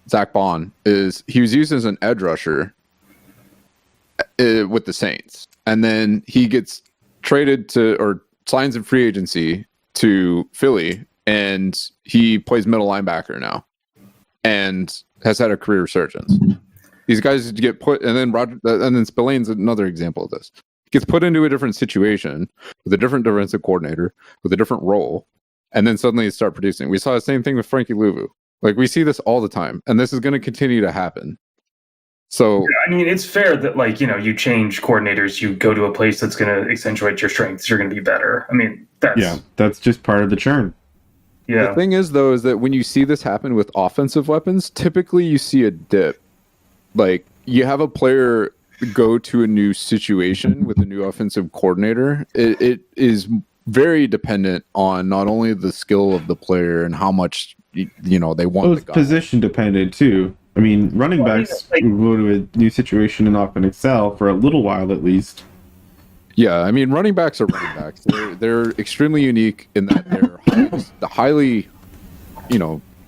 Zach Bond is he was used as an edge rusher with the Saints, and then he gets traded or signs in free agency to Philly, and he plays middle linebacker now, and has had a career resurgence. These guys get put, and then Spillane's another example of this. Gets put into a different situation with a different defensive coordinator with a different role, and then suddenly start producing. We saw the same thing with Frankie Louvu. Like, we see this all the time, and this is going to continue to happen. So, I mean, it's fair that you change coordinators, you go to a place that's going to accentuate your strengths, you're going to be better. I mean, that's just part of the churn. Yeah. The thing is, though, is that when you see this happen with offensive weapons, typically you see a dip. Like, you have a player go to a new situation with a new offensive coordinator. It is very dependent on not only the skill of the player and how much they want. It's position dependent too. I mean, running backs go to a new situation and often excel for a little while at least. Yeah, I mean, running backs are running backs. They're extremely unique in that they're highly,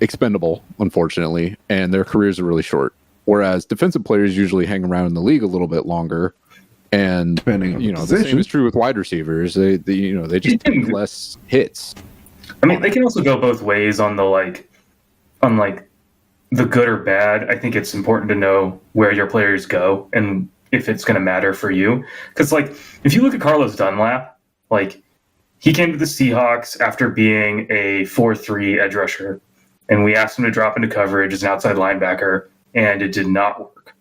expendable, unfortunately, and their careers are really short. Whereas defensive players usually hang around in the league a little bit longer, and depending on the same is true with wide receivers. They just take less hits. I mean, they can also go both ways on the the good or bad. I think it's important to know where your players go and if it's going to matter for you. Because if you look at Carlos Dunlap, he came to the Seahawks after being a 4-3 edge rusher, and we asked him to drop into coverage as an outside linebacker, and it did not work.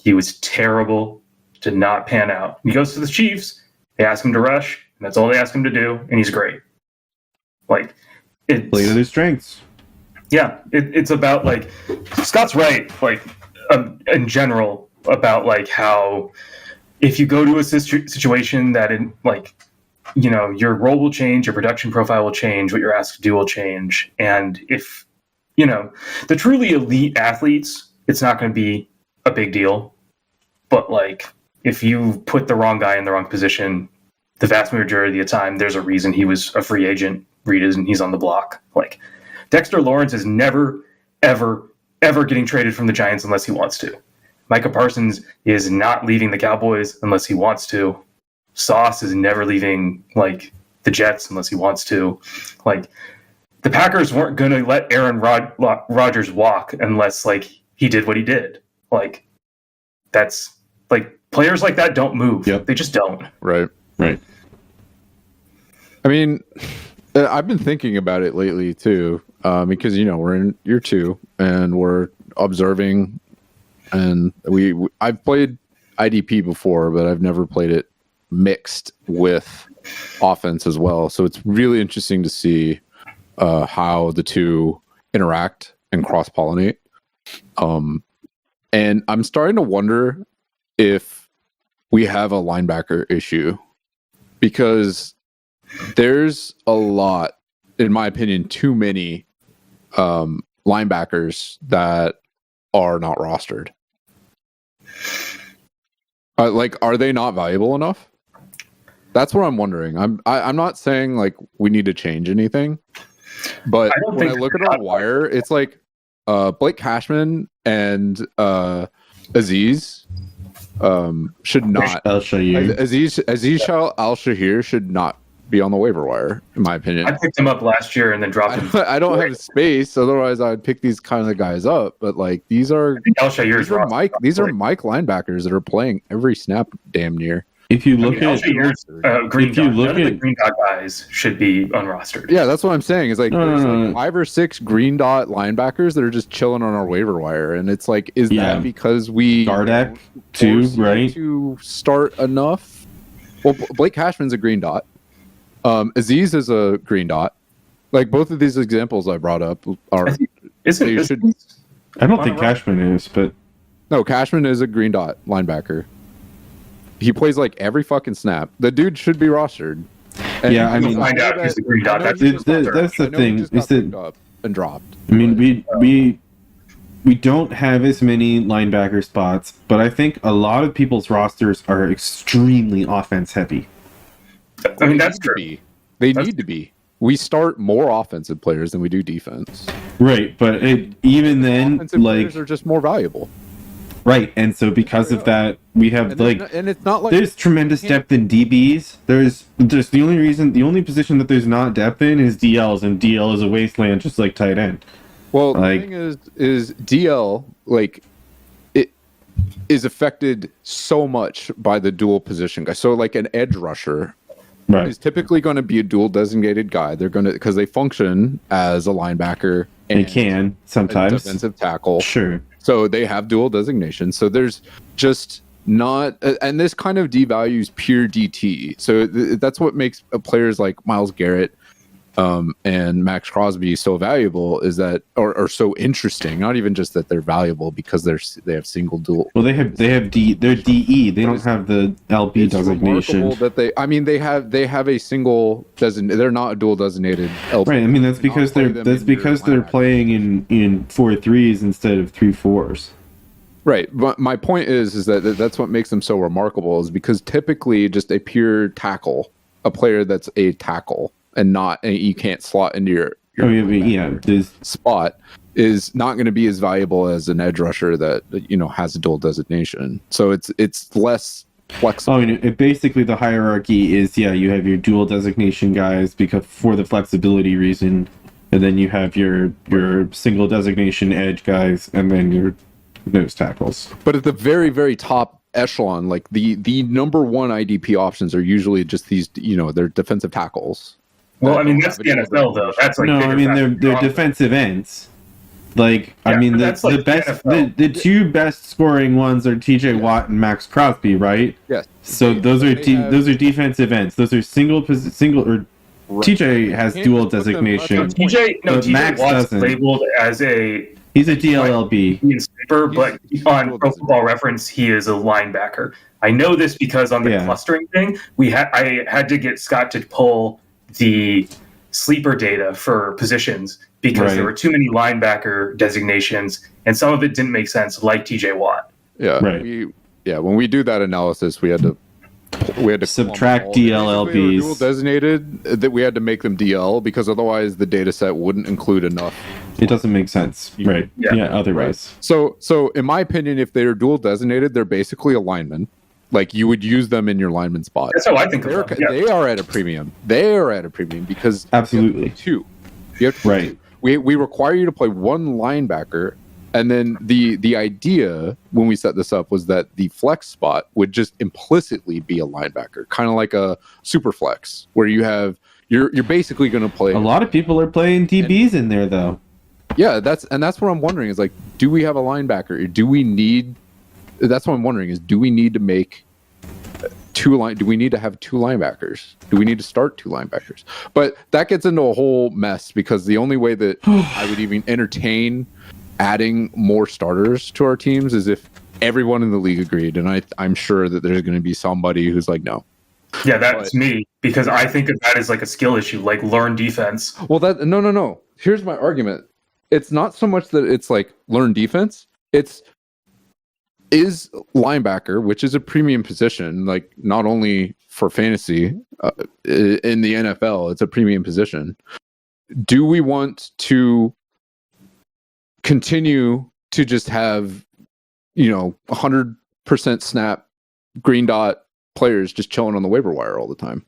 He was terrible, did not pan out. He goes to the Chiefs, they ask him to rush, and that's all they ask him to do, and he's great. Play to his strengths. Yeah, it's about Scott's right, in general, about how if you go to a situation that your role will change, your production profile will change, what you're asked to do will change, and if the truly elite athletes, it's not going to be a big deal. But if you put the wrong guy in the wrong position, the vast majority of the time, there's a reason he was a free agent. And he's on the block. Dexter Lawrence is never, ever, ever getting traded from the Giants unless he wants to. Micah Parsons is not leaving the Cowboys unless he wants to. Sauce is never leaving the Jets unless he wants to. The Packers weren't going to let Aaron Rodgers walk unless he did what he did. That's players like that don't move. Yep. They just don't. Right. I mean, I've been thinking about it lately too, because we're in year 2 and we're observing, and I've played IDP before, but I've never played it mixed with offense as well. So it's really interesting to see how the two interact and cross-pollinate. And I'm starting to wonder if we have a linebacker issue, because there's a lot, in my opinion, too many linebackers that are not rostered. Are they not valuable enough? That's what I'm wondering. I'm not saying like we need to change anything, but when I look at our wire, it's like Blake Cashman and Aziz should not. Aziz Al-Shahir should not be on the waiver wire, in my opinion. I picked him up last year and then dropped him. I don't have space, otherwise I'd pick these kind of guys up. But like these are Mike linebackers that are playing every snap damn near. If you look at green dot, none of the green dot guys should be unrostered. Yeah, that's what I'm saying. It's like there's like 5 or 6 green dot linebackers that are just chilling on our waiver wire, and it's like, is that because we Gardeck too, right? To start enough? Well, Blake Cashman's a green dot. Aziz is a green dot. Like both of these examples I brought up are. I don't think Cashman is, but no, Cashman is a green dot linebacker. He plays like every fucking snap. The dude should be rostered. And yeah, I mean, that's the thing. Is that up and dropped? I mean, we don't have as many linebacker spots, but I think a lot of people's rosters are extremely offense heavy. I mean, that's true. They need to be. We start more offensive players than we do defense. Right, but even then, offensive like, players are just more valuable. Right, and so because of that, we have and it's not like there's tremendous depth in DBs. There's the only position that there's not depth in is DLs, and DL is a wasteland, just like tight end. Well, the thing is DL, like, it is affected so much by the dual position guy. So like an edge rusher is typically going to be a dual designated guy. They're going to, because they function as a linebacker. And they can sometimes a defensive tackle. Sure. So they have dual designation. So there's just not, and this kind of devalues pure DT. So that's what makes players like Myles Garrett and Max Crosby so valuable, is that, or so interesting. Not even just that they're valuable because they have single dual. Well, they're DE. They don't have the LB designation. That they have a single they're not a dual designated LB. Right. I mean, that's because they're playing in 4-3s instead of 3-4s. Right. But my point is that that's what makes them so remarkable, is because typically just a pure tackle, a player that's a tackle, and you can't slot into your spot, is not going to be as valuable as an edge rusher that has a dual designation. So it's less flexible. I mean, basically the hierarchy is you have your dual designation guys because for the flexibility reason, and then you have your single designation edge guys, and then your nose tackles. But at the very, very top echelon, like the number one IDP options are usually just these, they're defensive tackles. Well, I mean, that's the NFL, though. That's like they're defensive ends. Like, I mean, the two best scoring ones are TJ Watt and Max Crosby, right? Yes. So those are defensive ends. Those are single. TJ has dual designation. TJ Watt's labeled as he's a DLLB. But on Pro Football Reference, he is a linebacker. I know this because on the clustering thing, I had to get Scott to pull the sleeper data for positions because there were too many linebacker designations, and some of it didn't make sense, like TJ Watt. Yeah, right. When we do that analysis, we had to subtract DLLBs. Dual designated, that we had to make them DL because otherwise the data set wouldn't include enough. It doesn't make sense, right? Yeah, otherwise. Right. So in my opinion, if they're dual designated, they're basically a lineman. Like, you would use them in your lineman spot. That's how I think of them. They are at a premium. They are at a premium because absolutely you have to play two. We require you to play one linebacker And then the idea when we set this up was that the flex spot would just implicitly be a linebacker, kind of like a super flex, where you're basically going to play. A lot of people are playing DBs in there though. Yeah, that's what I'm wondering is like, do we have a linebacker? Do we need? That's what I'm wondering is, do we need to make do we need to have two linebackers? Do we need to start two linebackers? But that gets into a whole mess because the only way that I would even entertain adding more starters to our teams is if everyone in the league agreed, and I'm sure that there's going to be somebody who's like, no. Yeah, that's me, because I think of that as like a skill issue, like learn defense. Well, no. Here's my argument. It's not so much that it's like learn defense. Is linebacker, which is a premium position, like not only for fantasy in the NFL, it's a premium position. Do we want to continue to just have 100% snap green dot players just chilling on the waiver wire all the time?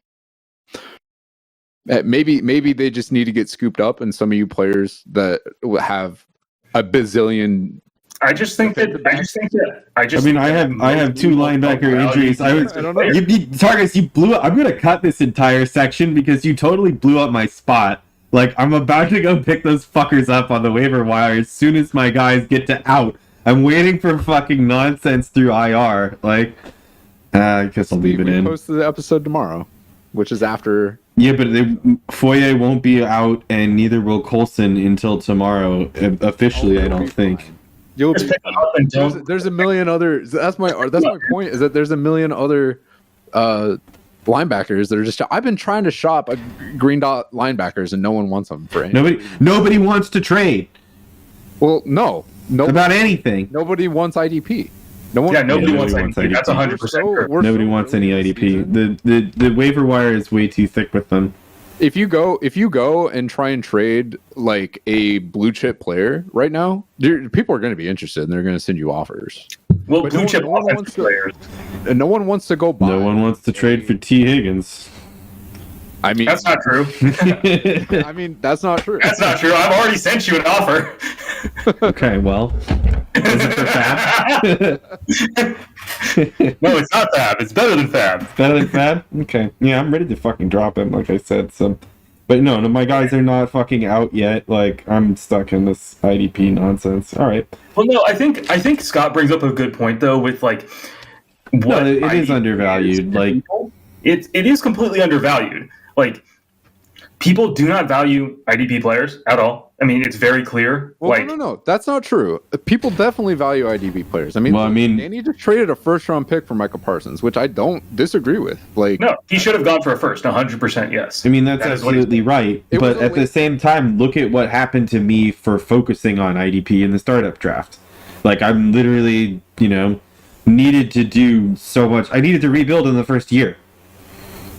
Maybe they just need to get scooped up, and some of you players that have a bazillion. I have two linebacker injuries. I don't know. Targus, you blew up. I'm gonna cut this entire section because you totally blew up my spot. Like, I'm about to go pick those fuckers up on the waiver wire as soon as my guys get to out. I'm waiting for fucking nonsense through IR. Like, I guess I'll leave it in. We post the episode tomorrow, which is after. Yeah, but Foye won't be out, and neither will Coulson until tomorrow. Officially, I don't think. You'll be, there's a million other. That's my point. Is that there's a million other linebackers that are just. I've been trying to shop green dot linebackers, and no one wants them for anything. Nobody wants to trade. Well, no, about anything. Nobody wants IDP. Nobody wants IDP. That's 100%. Nobody wants any IDP. The waiver wire is way too thick with them. If you go and try and trade like a blue chip player right now, people are going to be interested and they're going to send you offers. Well, blue chip players, and no one wants to go buy. No one wants to trade for Tee Higgins. I mean, that's not true. I mean, that's not true. That's not true. I've already sent you an offer. Okay, well, is it for FAAB? No, it's not FAAB. It's better than FAAB. It's better than FAAB? Okay. Yeah, I'm ready to fucking drop him, like I said. So, but no, my guys are not fucking out yet. Like, I'm stuck in this IDP nonsense. All right. Well, no, I think Scott brings up a good point though. With like, what it is undervalued. Like, it is completely undervalued. Like, people do not value IDP players at all. I mean, it's very clear. Well, no, that's not true. People definitely value IDP players. I mean, Danny just traded a first-round pick for Micah Parsons, which I don't disagree with. Like, no, he should have gone for a first, 100%. Yes. I mean, that's absolutely right. But at the same time, look at what happened to me for focusing on IDP in the startup draft. Like, I'm literally, needed to do so much. I needed to rebuild in the first year.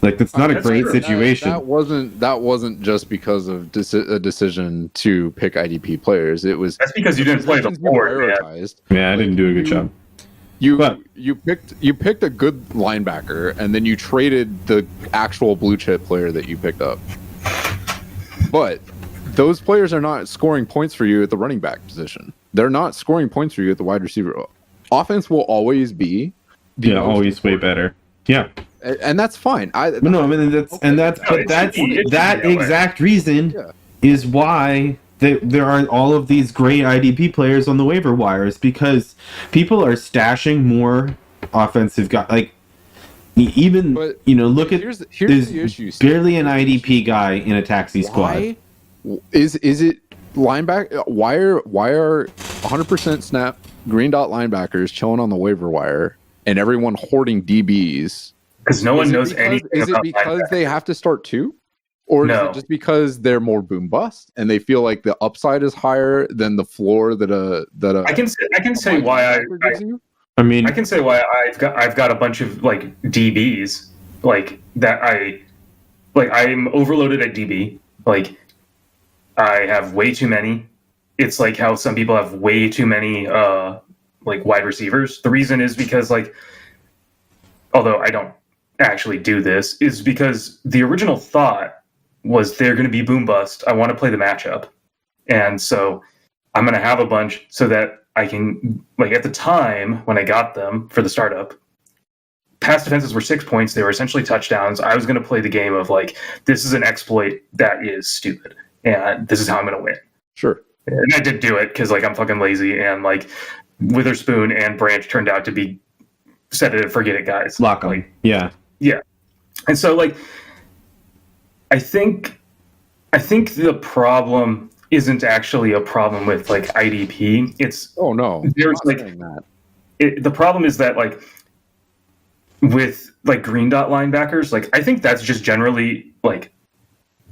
Like, that's not a great situation. That wasn't just because of a decision to pick IDP players. That's because you didn't play the board. Yeah, I didn't do a good job. You picked a good linebacker, and then you traded the actual blue chip player that you picked up. But those players are not scoring points for you at the running back position. They're not scoring points for you at the wide receiver. Offense will always be always way better. Yeah. And that's fine. That exact reason is why there are all of these great IDP players on the waiver wires, because people are stashing more offensive guys. Like, even look at here's the issue. Barely an IDP guy in a taxi squad. Is it linebacker? Why are 100% snap green dot linebackers chilling on the waiver wire and everyone hoarding DBs? Because no one knows anything. Is it because they have to start two? Or is it just because they're more boom bust and they feel like the upside is higher than the floor that I can say why I can say why I've got a bunch of like DBs like that I'm overloaded at DB. Like, I have way too many. It's like how some people have way too many like wide receivers. The reason is because, like, although I don't actually do this, is because the original thought was they're going to be boom bust. I want to play the matchup. And so I'm going to have a bunch so that I can, like at the time when I got them for the startup, pass defenses were 6 points. They were essentially touchdowns. I was going to play the game of like, this is an exploit that is stupid, and this is how I'm going to win. Sure. And I did do it because like I'm fucking lazy, and like Witherspoon and Branch turned out to be set it and forget it guys. Lock 'em. Like, yeah. and so like I think the problem isn't actually a problem with like IDP. It's Oh no. there's I'm not like saying that. the problem is that like with like green dot linebackers, like I think that's just generally like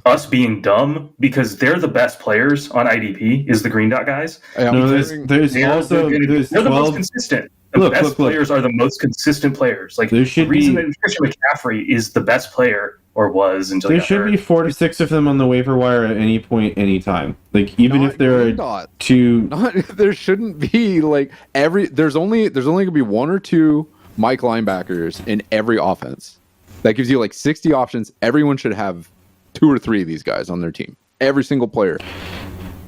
us being dumb because they're the best players on IDP is the green dot guys. I'm No, hearing- there's They're also there's the most 12. consistent. The Look, best look, look. players are the most consistent players. Like There the should reason be that Christian McCaffrey is the best player or was until he there got should hurt. be 4 to 6 of them on the waiver wire at any point, any time. Like even Not if there are green dot. 2. Not, there shouldn't be like there's only gonna be 1 or 2 Mike linebackers in every offense. That gives you like 60 options. Everyone should have 2 or 3 of these guys on their team. Every single player.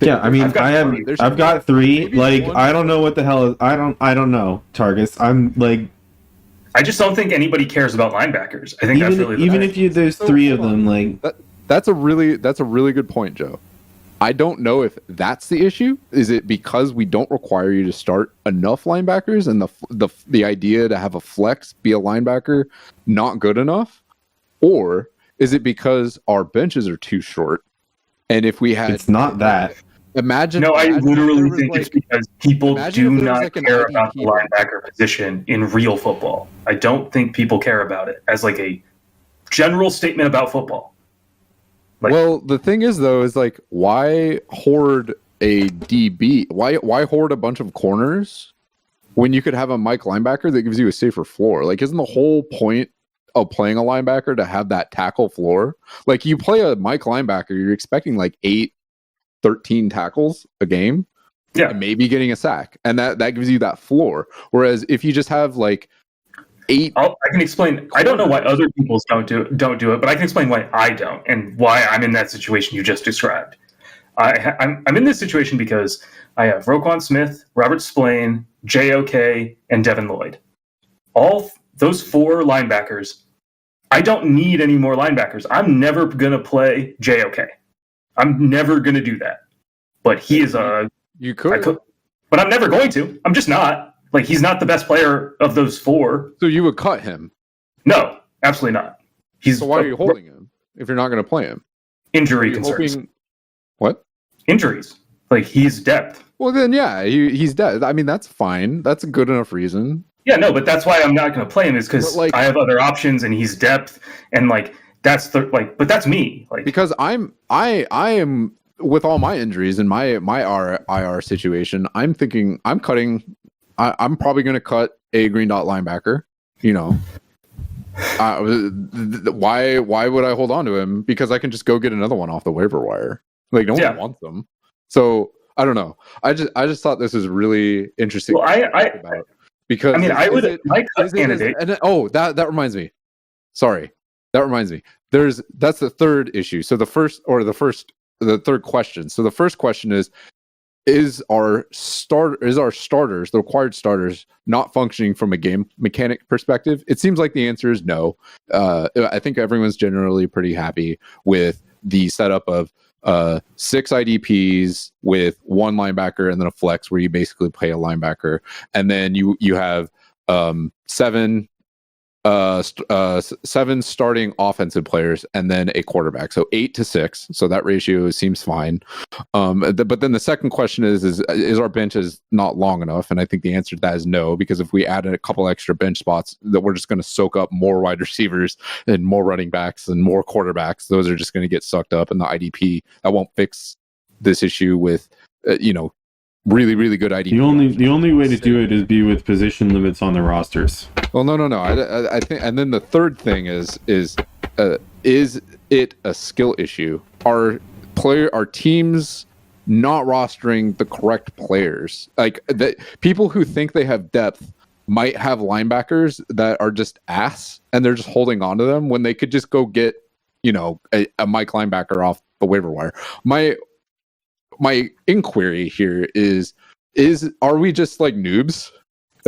Yeah, I mean, I've got three. I've got 3. Maybe Like one- I don't know what the hell is. I don't know Targus. I'm like I just don't think anybody cares about linebackers. I think that's really the even thing. if you there's So, 3 of hold them like That's a really good point, Joe. I don't know if that's the issue. Is it because we don't require you to start enough linebackers, and the idea to have a flex be a linebacker not good enough, or is it because our benches are too short? And if we had, it's not that. imagine. No, I imagine if there literally was, think like, it's because people imagine do if there was, not like, an care about the IDP. linebacker position in real football. I don't think people care about it as like a general statement about football. Like, Well, the thing is though, is like why hoard a DB? Why hoard a bunch of corners when you could have a Mike linebacker that gives you a safer floor? Like, isn't the whole point of playing a linebacker to have that tackle floor? Like, you play a Mike linebacker, you're expecting like 13 tackles a game. Yeah. And maybe getting a sack, and that gives you that floor. Whereas if you just have like 8 I can explain. I don't know why other people don't do it, but I can explain why I don't and why I'm in that situation you just described. I'm in this situation because I have Roquan Smith, Robert Spillane, JOK, and Devin Lloyd. All those 4 linebackers. I don't need any more linebackers. I'm never gonna play JOK. I'm never gonna do that. But he is a. you could. But I'm never going to. I'm just not. Like, he's not the best player of those 4. So you would cut him. No, absolutely not. He's So why are you holding him if you're not going to play him? injury Are you concerns. hoping- What? Injuries. Like, he's depth. Well, then, yeah, he's dead. I mean, that's fine. That's a good enough reason. Yeah, no, but that's why I'm not going to play him is because But, like- I have other options and he's depth and like that's but that's me. Like, Because I am with all my injuries and my IR situation. I'm thinking I'm cutting. I'm probably going to cut a green dot linebacker. You know, why would I hold on to him? Because I can just go get another one off the waiver wire. Like, no Yeah. one wants them. So I don't know. I just thought this was really interesting. well, to talk about because I mean, I would is it- my cut is it- candidate. and that reminds me. Sorry, that reminds me. That's the third issue. So the third question. So the first question is our starters, the required starters, not functioning from a game mechanic perspective? It seems like the answer is no. I think everyone's generally pretty happy with the setup of 6 IDPs with 1 linebacker and then a flex where you basically play a linebacker, and then you have 7 starting offensive players and then a quarterback, so 8 to 6. So that ratio seems fine. But then the second question is our bench is not long enough? And I think the answer to that is no, because if we added a couple extra bench spots, that we're just going to soak up more wide receivers and more running backs and more quarterbacks. Those are just going to get sucked up in the IDP. That won't fix this issue with really, really good IDP. The only way to do it is be with position limits on the rosters. Well, no. I think, and then the third thing is it a skill issue? Are teams not rostering the correct players? Like, people who think they have depth might have linebackers that are just ass, and they're just holding on to them when they could just go get a Mike linebacker off the waiver wire. my inquiry here is are we just like noobs?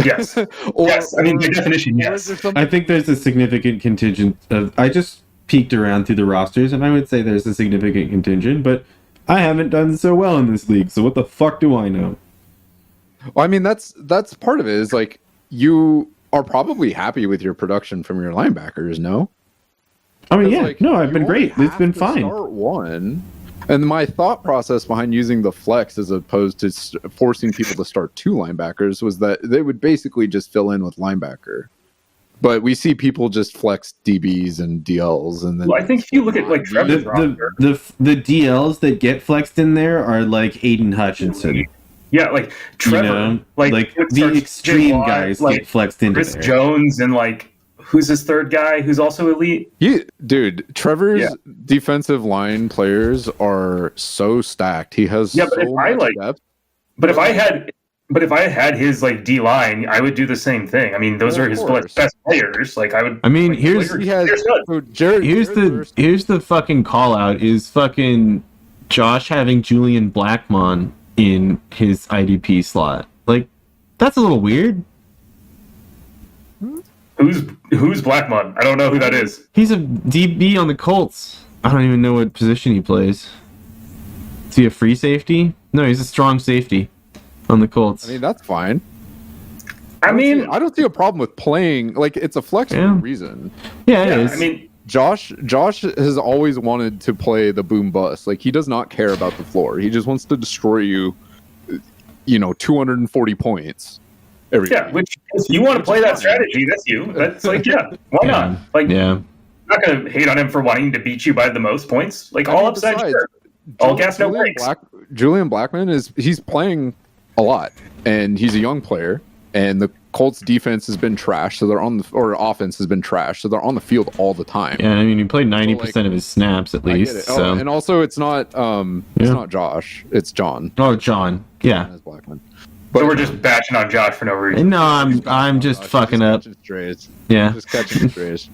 Yes. Yes. I mean, by definition, yes. I think there's a significant contingent of. I just peeked around through the rosters, and I would say there's a significant contingent, but I haven't done so well in this league, so what the fuck do I know? Well, I mean, that's part of it. Is like you are probably happy with your production from your linebackers, no? I mean, yeah, Like, no, I've you been great. only It's been have to fine. Start one, and my thought process behind using the flex as opposed to forcing people to start two linebackers was that they would basically just fill in with linebacker. But we see people just flex DBs and DLs, and then Well, I think if you look at like Trevor's roster, The DLs that get flexed in there are like Aiden Hutchinson. yeah, like Trevor, You know, like the starts extreme Jalen, guys like get flexed into Chris there. Jones, and like who's his third guy who's also elite? dude, Trevor's defensive line players are so stacked. He has Yeah, but so if I, much like- depth. But if I had his like D line, I would do the same thing. I mean, those Well, are of his course. best players. Like I would. I mean, like, here's He has, Here's good. so Jared, here's the fucking call out is fucking Josh having Julian Blackmon in his IDP slot. Like, that's a little weird. Who's Blackmon? I don't know who that is. He's a DB on the Colts. I don't even know what position he plays. Is he a free safety? No, he's a strong safety on the Colts. I mean, that's fine. I mean, I don't see a problem with playing. Like, it's a flex for a reason. yeah, it yeah, is. I mean, Josh has always wanted to play the boom bust. Like, he does not care about the floor. He just wants to destroy you, 240 points every yeah. week. Which if you want to play that strategy, that's you. That's like, yeah, why not? Like, yeah. I'm not gonna hate on him for wanting to beat you by the most points. Like all upside, besides, sure. All gas, no brakes. Julian Blackman he's playing a lot, and he's a young player. And the Colts defense has been trash, so or offense has been trash, so they're on the field all the time. Yeah, I mean, he played 90% of his snaps at I least. get it. So. And also, it's not it's not Josh, it's John. Oh, John. Yeah. As Blackman. So we're just batching on Josh for no reason. No, I'm just fucking up. Yeah. Just catching strays.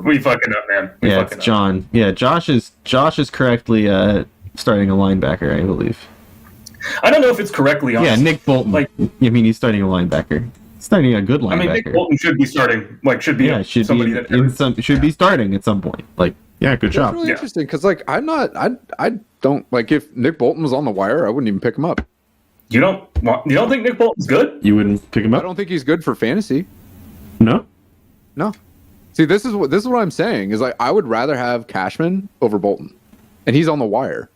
We fucking up, man. We Yeah, fucking it's John. Yeah, Josh is correctly starting a linebacker, I believe. I don't know if it's correctly on. Yeah, Nick Bolton. Like, I mean, he's starting a linebacker. Starting a good linebacker. I mean, Nick Bolton should be starting. Like, should be somebody that should be starting at some point. Like, yeah, good job. It's really Yeah. interesting because, like, I don't like if Nick Bolton was on the wire, I wouldn't even pick him up. you don't think Nick Bolton's good? You wouldn't pick him I up? don't think he's good for fantasy. No. No. See, this is what I'm saying is like I would rather have Cashman over Bolton, and he's on the wire.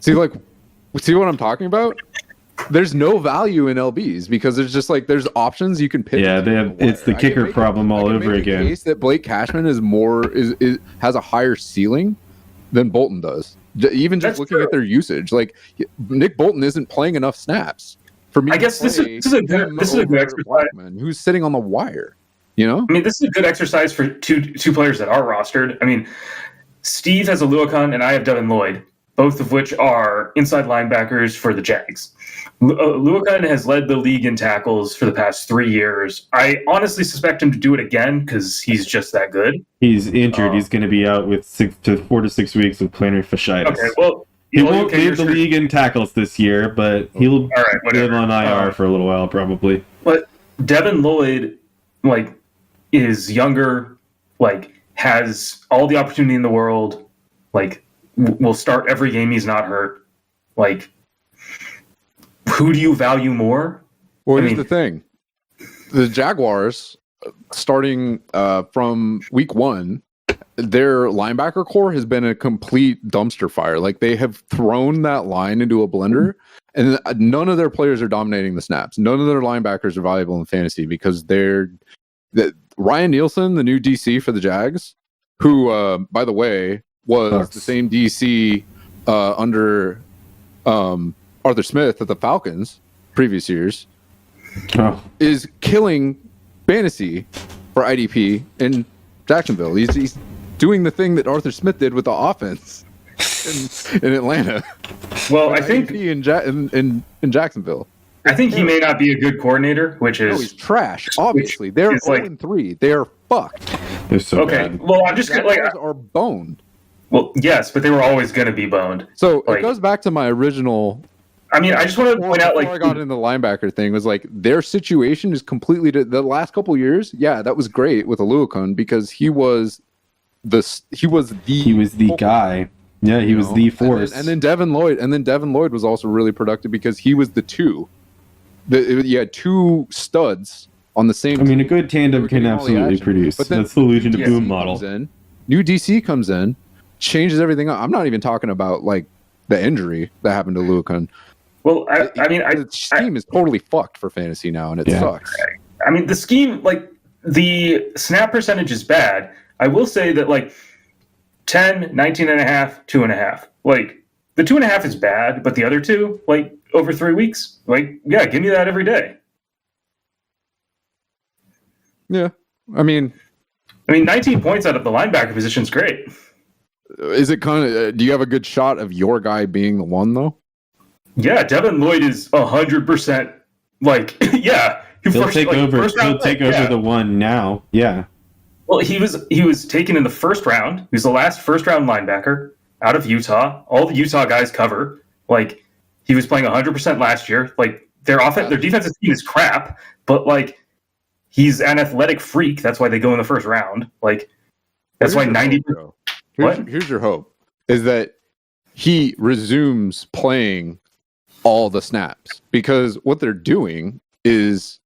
See what I'm talking about? There's no value in LBs because there's just like there's options you can pick. Yeah, it's the kicker problem all over again. Case that Blake Cashman is has a higher ceiling than Bolton does. Even just That's looking true. at their usage, like Nick Bolton isn't playing enough snaps for me. I guess this is a good exercise. Blackman, who's sitting on the wire. I mean, this is a good exercise for two players that are rostered. I mean, Steve has a Luakon and I have Devin Lloyd, both of which are inside linebackers for the Jags. Luakon has led the league in tackles for the past 3 years. I honestly suspect him to do it again because he's just that good. He's injured. He's going to be out with 4 to 6 weeks with plantar fasciitis. Okay, well, he won't lead the league in tackles this year, but he'll live on IR for a little while probably. But Devin Lloyd, like, is younger, like, has all the opportunity in the world, like, will start every game he's not hurt. Like, who do you value more? Well, here's the thing. The Jaguars, starting from week 1, their linebacker core has been a complete dumpster fire. Like, they have thrown that line into a blender, and none of their players are dominating the snaps. None of their linebackers are valuable in fantasy because Ryan Nielsen, the new DC for the Jags, who, by the way, was the same DC under Arthur Smith at the Falcons previous years, is killing fantasy for IDP in Jacksonville. He's doing the thing that Arthur Smith did with the offense in Atlanta. Well, I think in Jacksonville. I think he may not be a good coordinator, which is he's trash. Obviously, they're 0-3. They are fucked. They're so okay. bad. Well, I'm just Jaguars are boned. Well, yes, but they were always going to be boned. So Like- it goes back to my original. I mean, I just want to point out, Before I got into the linebacker thing, was like their situation is completely the last couple years. Yeah, that was great with Aluakun because he was the guy. Yeah, he was the force. And then Devin Lloyd was also really productive because he was the two. You had two studs on the same. I mean, a team. good tandem can absolutely produce. But then that's the Legion of DC Boom model. New DC comes in, changes everything up. I'm not even talking about like the injury that happened to Aluakun. well, I mean, the scheme is totally fucked for fantasy now, and it sucks. I mean, the scheme, like the snap percentage is bad. I will say that like 10, 19.5, 2.5. Like the 2.5 is bad, but the other two, like over 3 weeks, like, yeah, give me that every day. Yeah, I mean, 19 points out of the linebacker position is great. is it kind of? Do you have a good shot of your guy being the one though? Yeah, Devin Lloyd is 100%. Like, yeah, He'll take over. He'll take over the one now. Yeah. Well, he was taken in the first round. He was the last first round linebacker out of Utah. All the Utah guys cover. Like, he was playing 100% last year. Like, their defensive team is crap, but like, he's an athletic freak. That's why they go in the first round. Like, that's why 90. Here's your hope is that he resumes playing all the snaps, because what they're doing is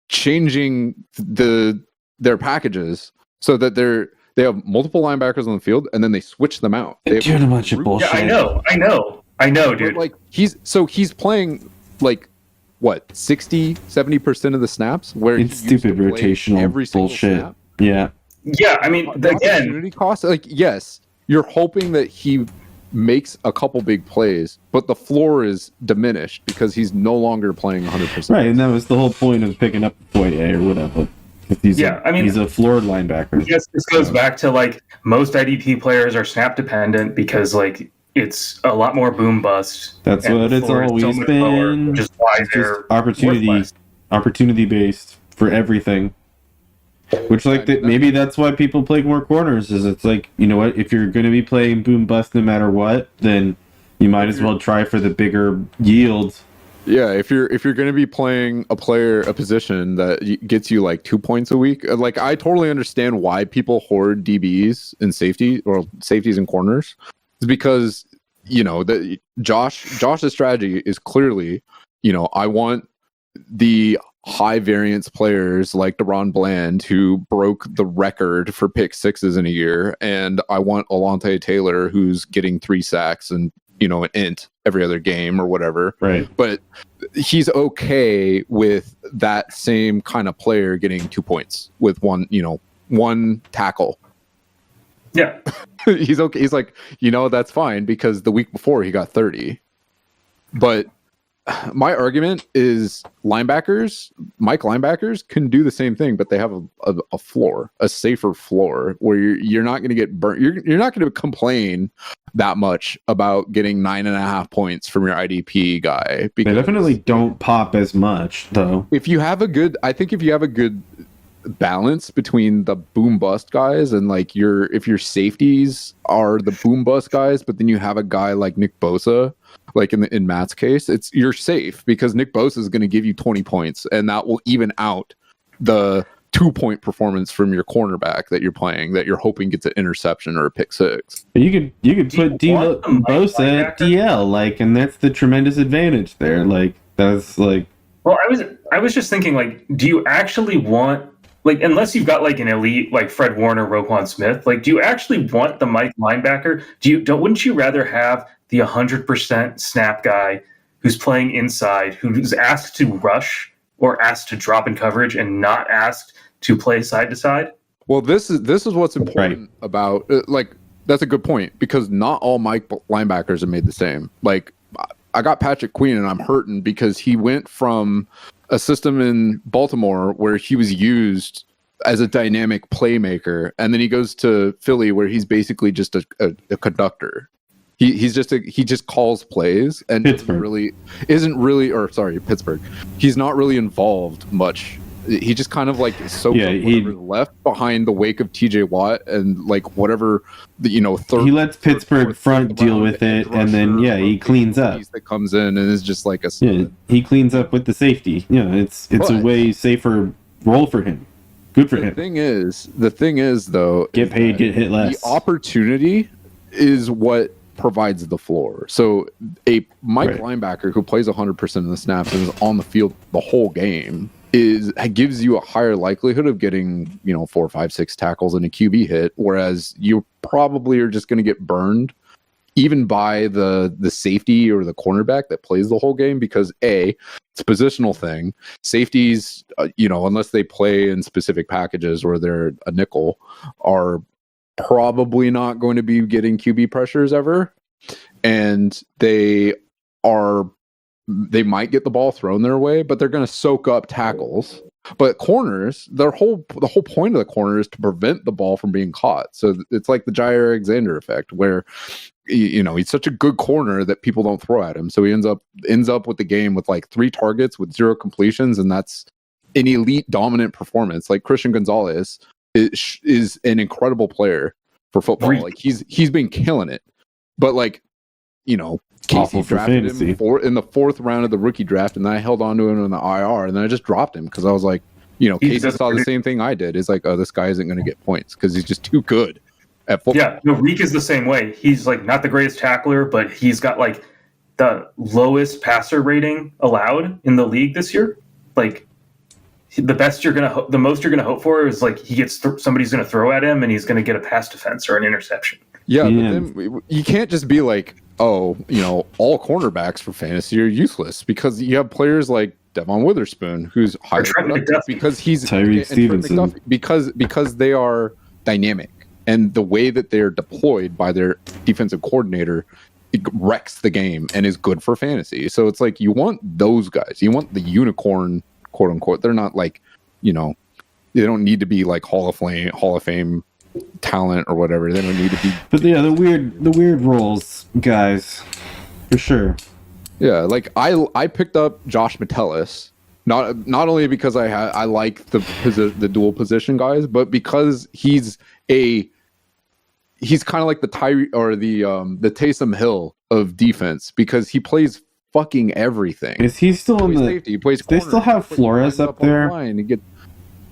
changing their packages so that they have multiple linebackers on the field and then they switch them out. They're doing a bunch of bullshit. Yeah, I know, dude. But like he's playing like what 60-70% of the snaps where It's stupid rotational bullshit. Snap. Yeah. Yeah, I mean, The again, opportunity cost, like, yes, you're hoping that he makes a couple big plays, but the floor is diminished because he's no longer playing 100%. Right, and that was the whole point of picking up Foye or whatever. He's a floored linebacker. yes, this goes back to like most IDP players are snap dependent because like it's a lot more boom bust. That's and what the it's floor is always so much been. lower, which is why It's they're just opportunity based for everything. Which maybe that's why people play more corners. Is it's like, you know what, if you're going to be playing boom bust no matter what, then you might as well try for the bigger yield. Yeah, if you're going to be playing a position that gets you like 2 points a week, like I totally understand why people hoard DBs and safeties and corners. It's because Josh's strategy is clearly, I want the high variance players like DeRon Bland, who broke the record for pick sixes in a year, and I want Alontae Taylor, who's getting 3 sacks and an int every other game or whatever. Right. But he's okay with that same kind of player getting 2 points with one tackle. Yeah. He's okay. He's like, that's fine because the week before he got 30. But my argument is Mike linebackers can do the same thing, but they have a floor, a safer floor where you're not going to get burnt. You're not going to complain that much about getting 9.5 points from your IDP guy. They definitely don't pop as much though. If you have a good balance between the boom bust guys and like if your safeties are the boom bust guys, but then you have a guy like Nick Bosa, like in Matt's case, you're safe because Nick Bosa is going to give you 20 points and that will even out the 2-point performance from your cornerback that you're playing that you're hoping gets an interception or a pick six. You could put Bosa at DL, and that's the tremendous advantage there. That's like. Well, I was just thinking, do you actually want, unless you've got an elite like Fred Warner, Roquan Smith, do you actually want the Mike linebacker? Wouldn't you rather have the 100% snap guy who's playing inside, who's asked to rush or asked to drop in coverage and not asked to play side to side? Well, this is what's important about that's a good point because not all Mike linebackers are made the same. I got Patrick Queen and I'm hurting because he went from a system in Baltimore where he was used as a dynamic playmaker, and then he goes to Philly where he's basically just a conductor. He just calls plays and Pittsburgh. He's not really involved much He just kind of like soaked Yeah, up whatever's left behind the wake of TJ Watt and like whatever third. He lets Pittsburgh front deal with it, and then he cleans up. That comes in and is just like a he cleans up with the safety. It's a way safer role for him. Good for him. The thing is though, get paid, get hit less. The opportunity is what provides the floor. So a linebacker who plays 100% of the snaps and is on the field the whole game gives you a higher likelihood of getting 4, 5, 6 tackles and a QB hit, whereas you probably are just going to get burned even by the safety or the cornerback that plays the whole game, because it's a positional thing. Safeties, unless they play in specific packages or they're a nickel, are probably not going to be getting QB pressures ever, and they might get the ball thrown their way, but they're going to soak up tackles. But corners, the whole point of the corner is to prevent the ball from being caught. So it's like the Jair Alexander effect, where he's such a good corner that people don't throw at him. So he ends up with the game with like 3 targets with 0 completions, and that's an elite dominant performance. Like Christian Gonzalez is an incredible player for football. Like he's been killing it. But like, Casey drafted him in the 4th round of the rookie draft, and then I held on to him in the IR, and then I just dropped him because I was like, Casey saw the same thing I did. It's like, oh, this guy isn't going to get points because he's just too good at football. Yeah, Reek is the same way. He's like not the greatest tackler, but he's got like the lowest passer rating allowed in the league this year. Like the most you're gonna hope for is like he gets somebody's gonna throw at him and he's gonna get a pass defense or an interception. Yeah, but then you can't just be like, all cornerbacks for fantasy are useless, because you have players like Devon Witherspoon, who's highly productive because he's Tyreek Stevenson, because they are dynamic, and the way that they're deployed by their defensive coordinator, it wrecks the game and is good for fantasy. So it's like you want those guys, you want the unicorn, quote unquote. They're not like, they don't need to be like Hall of Fame talent or whatever. They don't need to be. But yeah, the weird roles, guys, for sure. Yeah, like I picked up Josh Metellus not only because I like the dual position guys, but because he's kind of like the Tyree or the Taysom Hill of defense, because he plays fucking everything. Is he still in the safety? He plays corner. They still have Flores up there.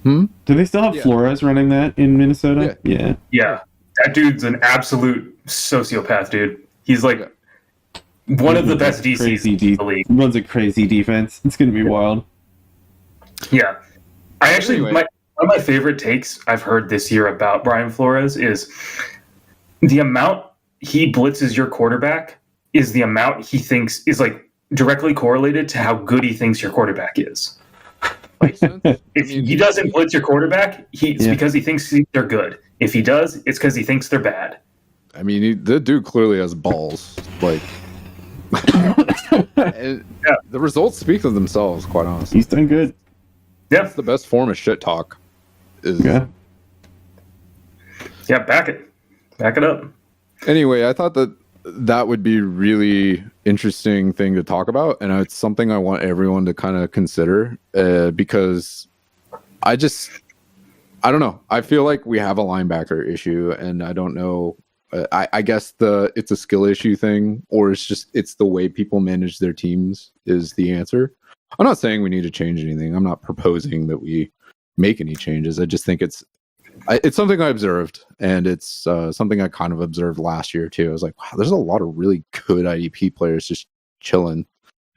Do they still have Flores running that in Minnesota? Yeah. That dude's an absolute sociopath, dude. He's like one of the best DCs in the league. Runs a crazy defense. It's going to be wild. Yeah. I actually, one of my favorite takes I've heard this year about Brian Flores is the amount he blitzes your quarterback is the amount he thinks is like directly correlated to how good he thinks your quarterback is. Like, if he doesn't blitz your quarterback, it's because he thinks they're good. If he does, it's because he thinks they're bad. I mean, the dude clearly has balls. Like, the results speak for themselves, quite honestly. He's done good. Yeah. That's the best form of shit talk. Yeah, back it up. Anyway, I thought that would be really interesting thing to talk about, and it's something I want everyone to kind of consider, because I don't know. I feel like we have a linebacker issue, and I don't know. I guess it's a skill issue thing, or it's the way people manage their teams is the answer. I'm not saying we need to change anything. I'm not proposing that we make any changes. I just think it's something I observed, and it's something I kind of observed last year too. I was like, wow, there's a lot of really good IDP players just chilling.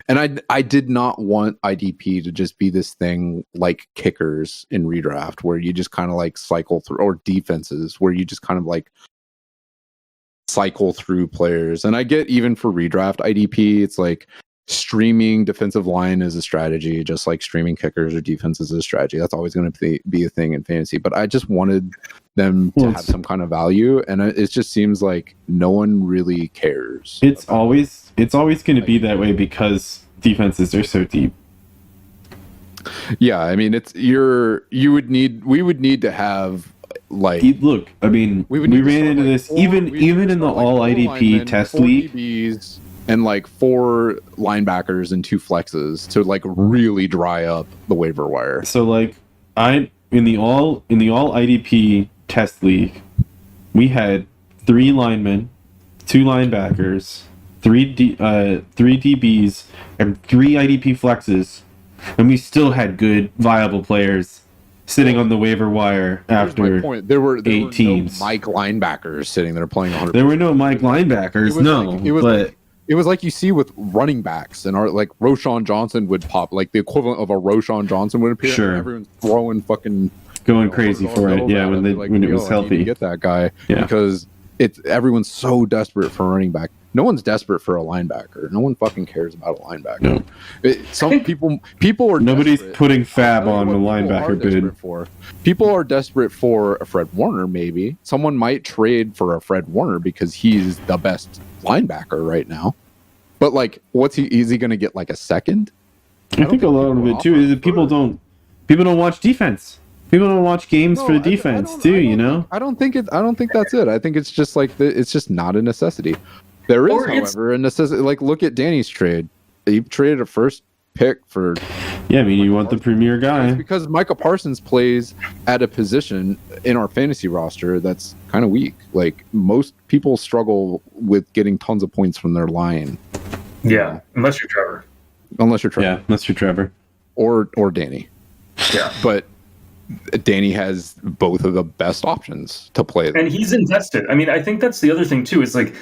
And I did not want IDP to just be this thing like kickers in redraft, where you just kind of like cycle through, or defenses where you just kind of like cycle through players. And I get, even for redraft IDP, it's like streaming defensive line is a strategy, just like streaming kickers or defenses is a strategy. That's always going to be a thing in fantasy. But I just wanted them to have some kind of value, and it just seems like no one really cares. It's always going to be that way because defenses are so deep. Yeah, I mean, we would need to have, like, look, I mean, we ran into this even in the all IDP test league. DBs, and like 4 linebackers and 2 flexes to like really dry up the waiver wire. So like in the all IDP test league, we had 3 linemen, 2 linebackers, 3 DBs, and 3 IDP flexes, and we still had good, viable players sitting on the waiver wire after there were 8 teams. No Mike linebackers sitting there playing 100%. There were no Mike linebackers, it was like you see with running backs, and like Roshan Johnson would pop, like the equivalent of a Roshan Johnson would appear. Sure. And everyone's throwing fucking going crazy for it. Yeah, when it was healthy. Get that guy because everyone's so desperate for a running back. No one's desperate for a linebacker. No one fucking cares about a linebacker. No. People are nobody's desperate. putting FAAB on the linebacker bid. People are desperate for a Fred Warner. Maybe someone might trade for a Fred Warner because he's the best linebacker right now. But like, is he going to get like a second? I think a lot of it too is that people don't watch defense. People don't watch games for the defense too. I don't think that's it. I think it's just like it's just not a necessity. There is, however, a necessity. Like, look at Danny's trade. He traded a first pick for. Yeah, I mean, you want the premier guy. It's because Micah Parsons plays at a position in our fantasy roster that's kind of weak. Like, most people struggle with getting tons of points from their line. Yeah, unless you're Trevor. Yeah, unless you're Trevor. Or Danny. Yeah. But Danny has both of the best options to play. And he's invested. I mean, I think that's the other thing, too. Is like,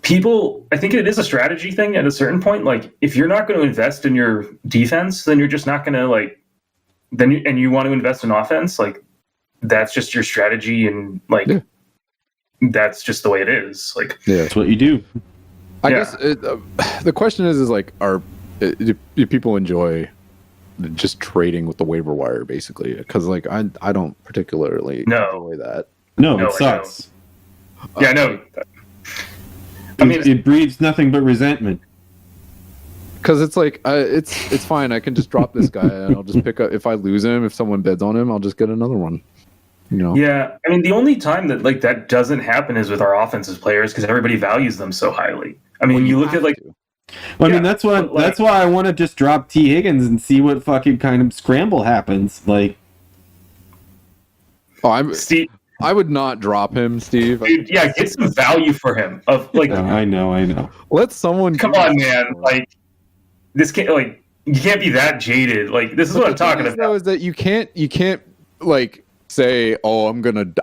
I think it is a strategy thing at a certain point. Like, if you're not going to invest in your defense, then you're just not going to and you want to invest in offense, like, that's just your strategy, and like, that's just the way it is. Like, that's what you do. I guess the question is like, do people enjoy just trading with the waiver wire, basically? Because like, I don't particularly enjoy that. No, it sucks. Yeah, no. I mean, it breeds nothing but resentment. Because it's like, it's fine. I can just drop this guy and I'll just pick up. If I lose him, if someone bids on him, I'll just get another one. Yeah, I mean, the only time that like that doesn't happen is with our offensive players because everybody values them so highly. I mean, you look at like. Well, I mean, that's why I want to just drop Tee Higgins and see what fucking kind of scramble happens. Like, Steve. I would not drop him, Steve. Dude, yeah, get some value for him. Of like, I know. Let someone come on, man. Like, this can't like you can't be that jaded. Like, this is what I'm talking about. Though, is that you can't like say, oh,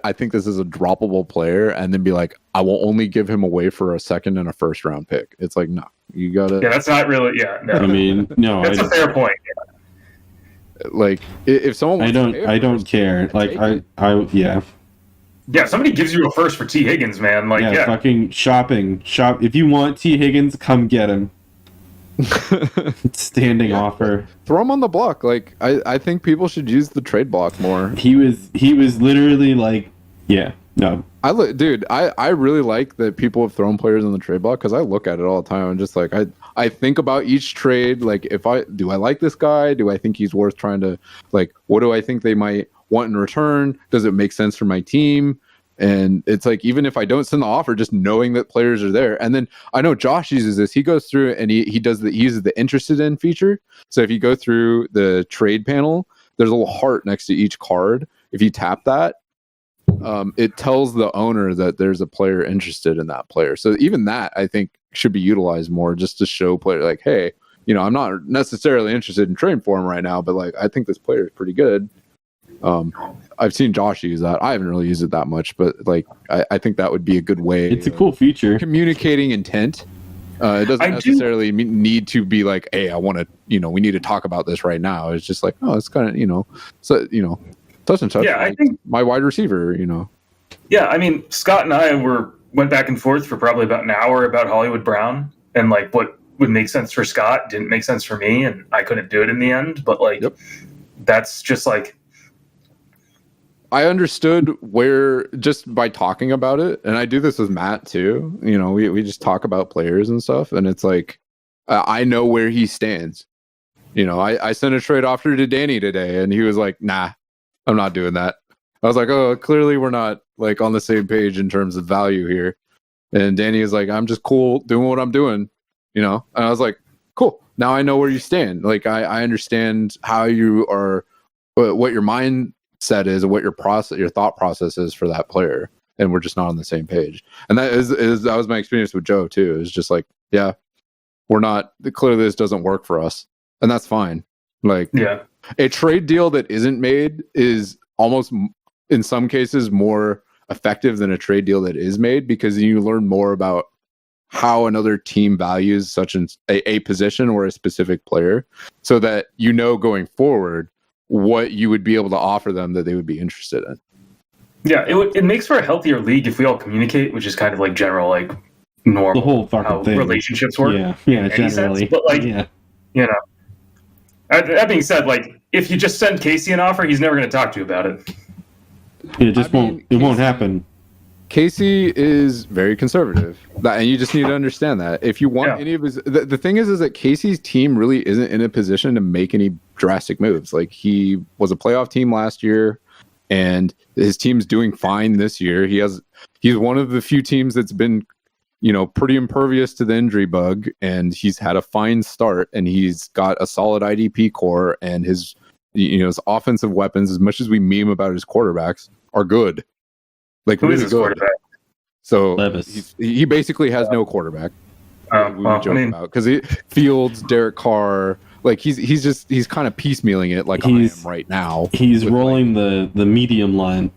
I think this is a droppable player, and then be like, I will only give him away for a second and a first round pick. It's like, no, you gotta. Yeah, that's not really. Yeah, no. I mean, no, that's a fair point. Yeah. Like, if someone, I don't care. Like, yeah. Yeah, somebody gives you a first for Tee Higgins, man. Like, fucking shop. If you want Tee Higgins, come get him. Standing offer. Throw him on the block. Like, I think people should use the trade block more. He was literally like, yeah, no. I really like that people have thrown players on the trade block because I look at it all the time. I'm just like, I think about each trade. Like, do I like this guy? Do I think he's worth trying to, like, what do I think they might want in return? Does it make sense for my team? And it's like, even if I don't send the offer, just knowing that players are there. And then I know Josh uses this. He goes through and he uses the interested in feature. So if you go through the trade panel, there's a little heart next to each card. If you tap that, it tells the owner that there's a player interested in that player. So even that, I think, should be utilized more, just to show player like, hey, I'm not necessarily interested in trading for him right now, but like, I think this player is pretty good. I've seen Josh use that. I haven't really used it that much, but like, I think that would be a good way. It's a cool feature. Communicating intent. It doesn't necessarily need to be like, hey, I want to, we need to talk about this right now. It's just like, oh, it's kind of, touch and touch. Yeah, like I think my wide receiver, Yeah, I mean, Scott and I went back and forth for probably about an hour about Hollywood Brown and like what would make sense for Scott didn't make sense for me, and I couldn't do it in the end. But like, that's just like. I understood where, just by talking about it, and I do this with Matt too. We just talk about players and stuff, and it's like, I know where he stands. I sent a trade offer to Danny today, and he was like, nah, I'm not doing that. I was like, oh, clearly we're not like on the same page in terms of value here. And Danny is like, I'm just cool doing what I'm doing, and I was like, cool. Now I know where you stand. Like, I understand how you are what your mindset is, and what your thought process is for that player, and we're just not on the same page. And that was my experience with Joe too. It's just like, yeah, we're not, clearly this doesn't work for us, and that's fine. Like, Yeah. a trade deal that isn't made is almost, in some cases, more effective than a trade deal that is made, because you learn more about how another team values such a position or a specific player, so that you know going forward what you would be able to offer them that they would be interested in. Yeah, it makes for a healthier league if we all communicate, which is kind of like general, like normal, The whole fucking how thing. relationships work. Yeah, in any generally. sense. But like, Yeah. you know, that being said, like if you just send Casey an offer, he's never going to talk to you about it. It just won't. It won't happen. Casey is very conservative, and you just need to understand that. If you want any of his, the thing is that Casey's team really isn't in a position to make any drastic moves. Like, he was a playoff team last year, and his team's doing fine this year. He's one of the few teams that's been, pretty impervious to the injury bug, and he's had a fine start, and he's got a solid IDP core, and his offensive weapons, as much as we meme about his quarterbacks, are good. Like, Who is really his good. quarterback? So Levis. he basically has no quarterback. We joke about, because Fields, Derek Carr, like he's kind of piecemealing it, like I am right now. He's rolling the medium line.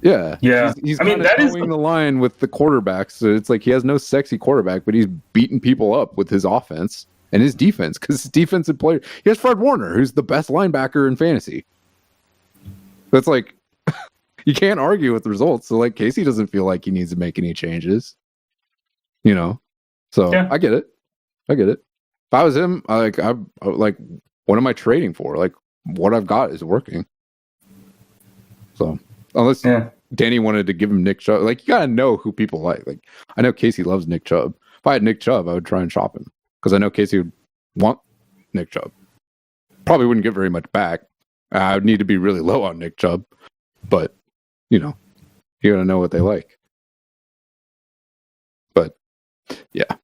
Yeah. He's kind of that is towing the line with the quarterbacks. So it's like he has no sexy quarterback, but he's beating people up with his offense and his defense, because his defensive player, he has Fred Warner, who's the best linebacker in fantasy. That's like, you can't argue with the results. So like, Casey doesn't feel like he needs to make any changes, So I get it. If I was him, I like, what am I trading for? Like, what I've got is working. So unless Danny wanted to give him Nick Chubb, like, you gotta know who people like. Like, I know Casey loves Nick Chubb. If I had Nick Chubb, I would try and shop him, because I know Casey would want Nick Chubb. Probably wouldn't get very much back. I would need to be really low on Nick Chubb, but you gotta know what they like. But yeah,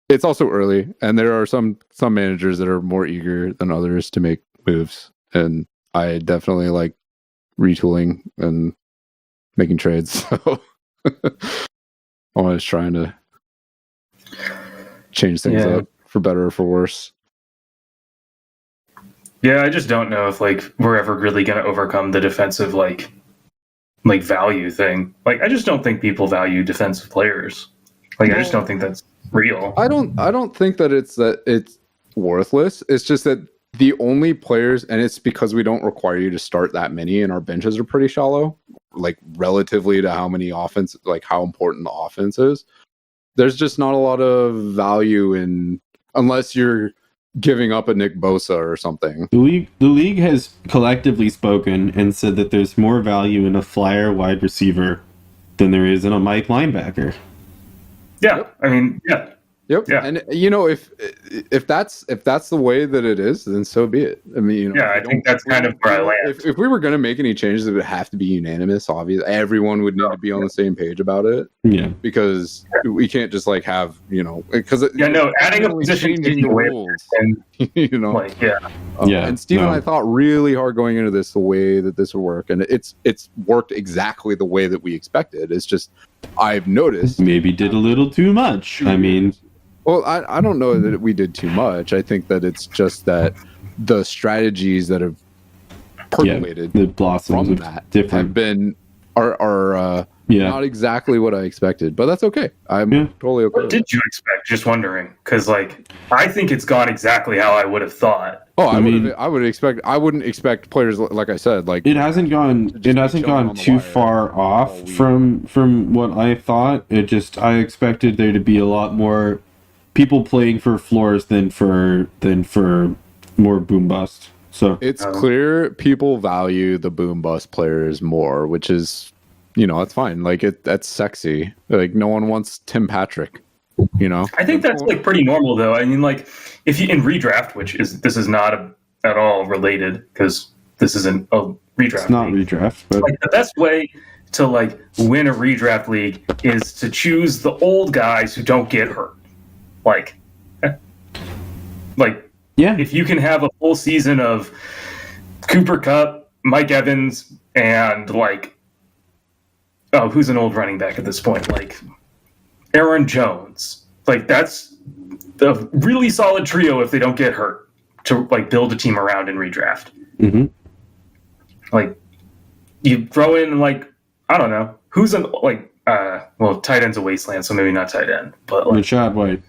it's also early, and there are some managers that are more eager than others to make moves, and I definitely like retooling and making trades. So I'm always trying to change things up for better or for worse. Yeah, I just don't know if like we're ever really going to overcome the defensive like value thing. Like, I just don't think people value defensive players. Like, I just don't think that's real. I don't think that it's worthless. It's just that the only players, and it's because we don't require you to start that many, and our benches are pretty shallow, like relatively to how many offense, like how important the offense is. There's just not a lot of value in, unless you're giving up a Nick Bosa or something. The league has collectively spoken and said that there's more value in a flyer wide receiver than there is in a Mike linebacker. Yeah, Yep. I mean, yeah. Yep. Yeah. And if that's the way that it is, then so be it. I mean, I think that's kind of where I land. If we were going to make any changes, it would have to be unanimous. Obviously, everyone would need to be on the same page about it. Yeah, because we can't just like have because adding a position changing the rules, and And Steve and I thought really hard going into this the way that this would work, and it's worked exactly the way that we expected. It's just I've noticed maybe did a little too much. I mean. Well, I don't know that we did too much. I think that it's just that the strategies that have percolated the blossoms from that different. have been are not exactly what I expected, but that's okay. I'm totally okay. What did you expect? Just wondering, because like I think it's gone exactly how I would have thought. Oh, I wouldn't expect players, like I said, like it hasn't gone too far off from what I thought. I expected there to be a lot more people playing for floors than for more boom bust. So it's clear people value the boom bust players more, which is, that's fine. Like that's sexy. Like no one wants Tim Patrick. I think that's like pretty normal though. I mean, like if you in redraft, this is not at all related because this isn't a redraft. It's not league. Redraft, but like the best way to like win a redraft league is to choose the old guys who don't get hurt. If you can have a full season of Cooper Kupp, Mike Evans, and who's an old running back at this point? Like Aaron Jones. Like that's a really solid trio if they don't get hurt to like build a team around and redraft. Mm-hmm. Like you throw in like I don't know who's tight end's a wasteland, so maybe not tight end, but like Rashad White.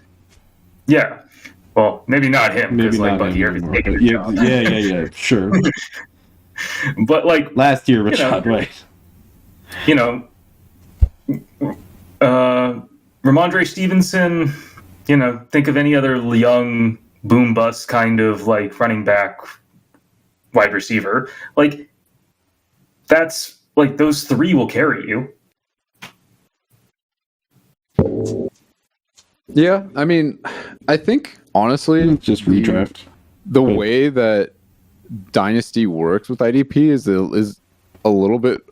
Yeah. Well, maybe not him because Maybe like not Bucky him Irving's anymore, taking but his job. yeah, sure. But like Last year, Rashad White. You know, Ramondre Stevenson, you know, think of any other young boom bust kind of like running back wide receiver. Like that's like those three will carry you. Yeah, I mean, I think honestly, Just redraft. the way that Dynasty works with IDP is a little bit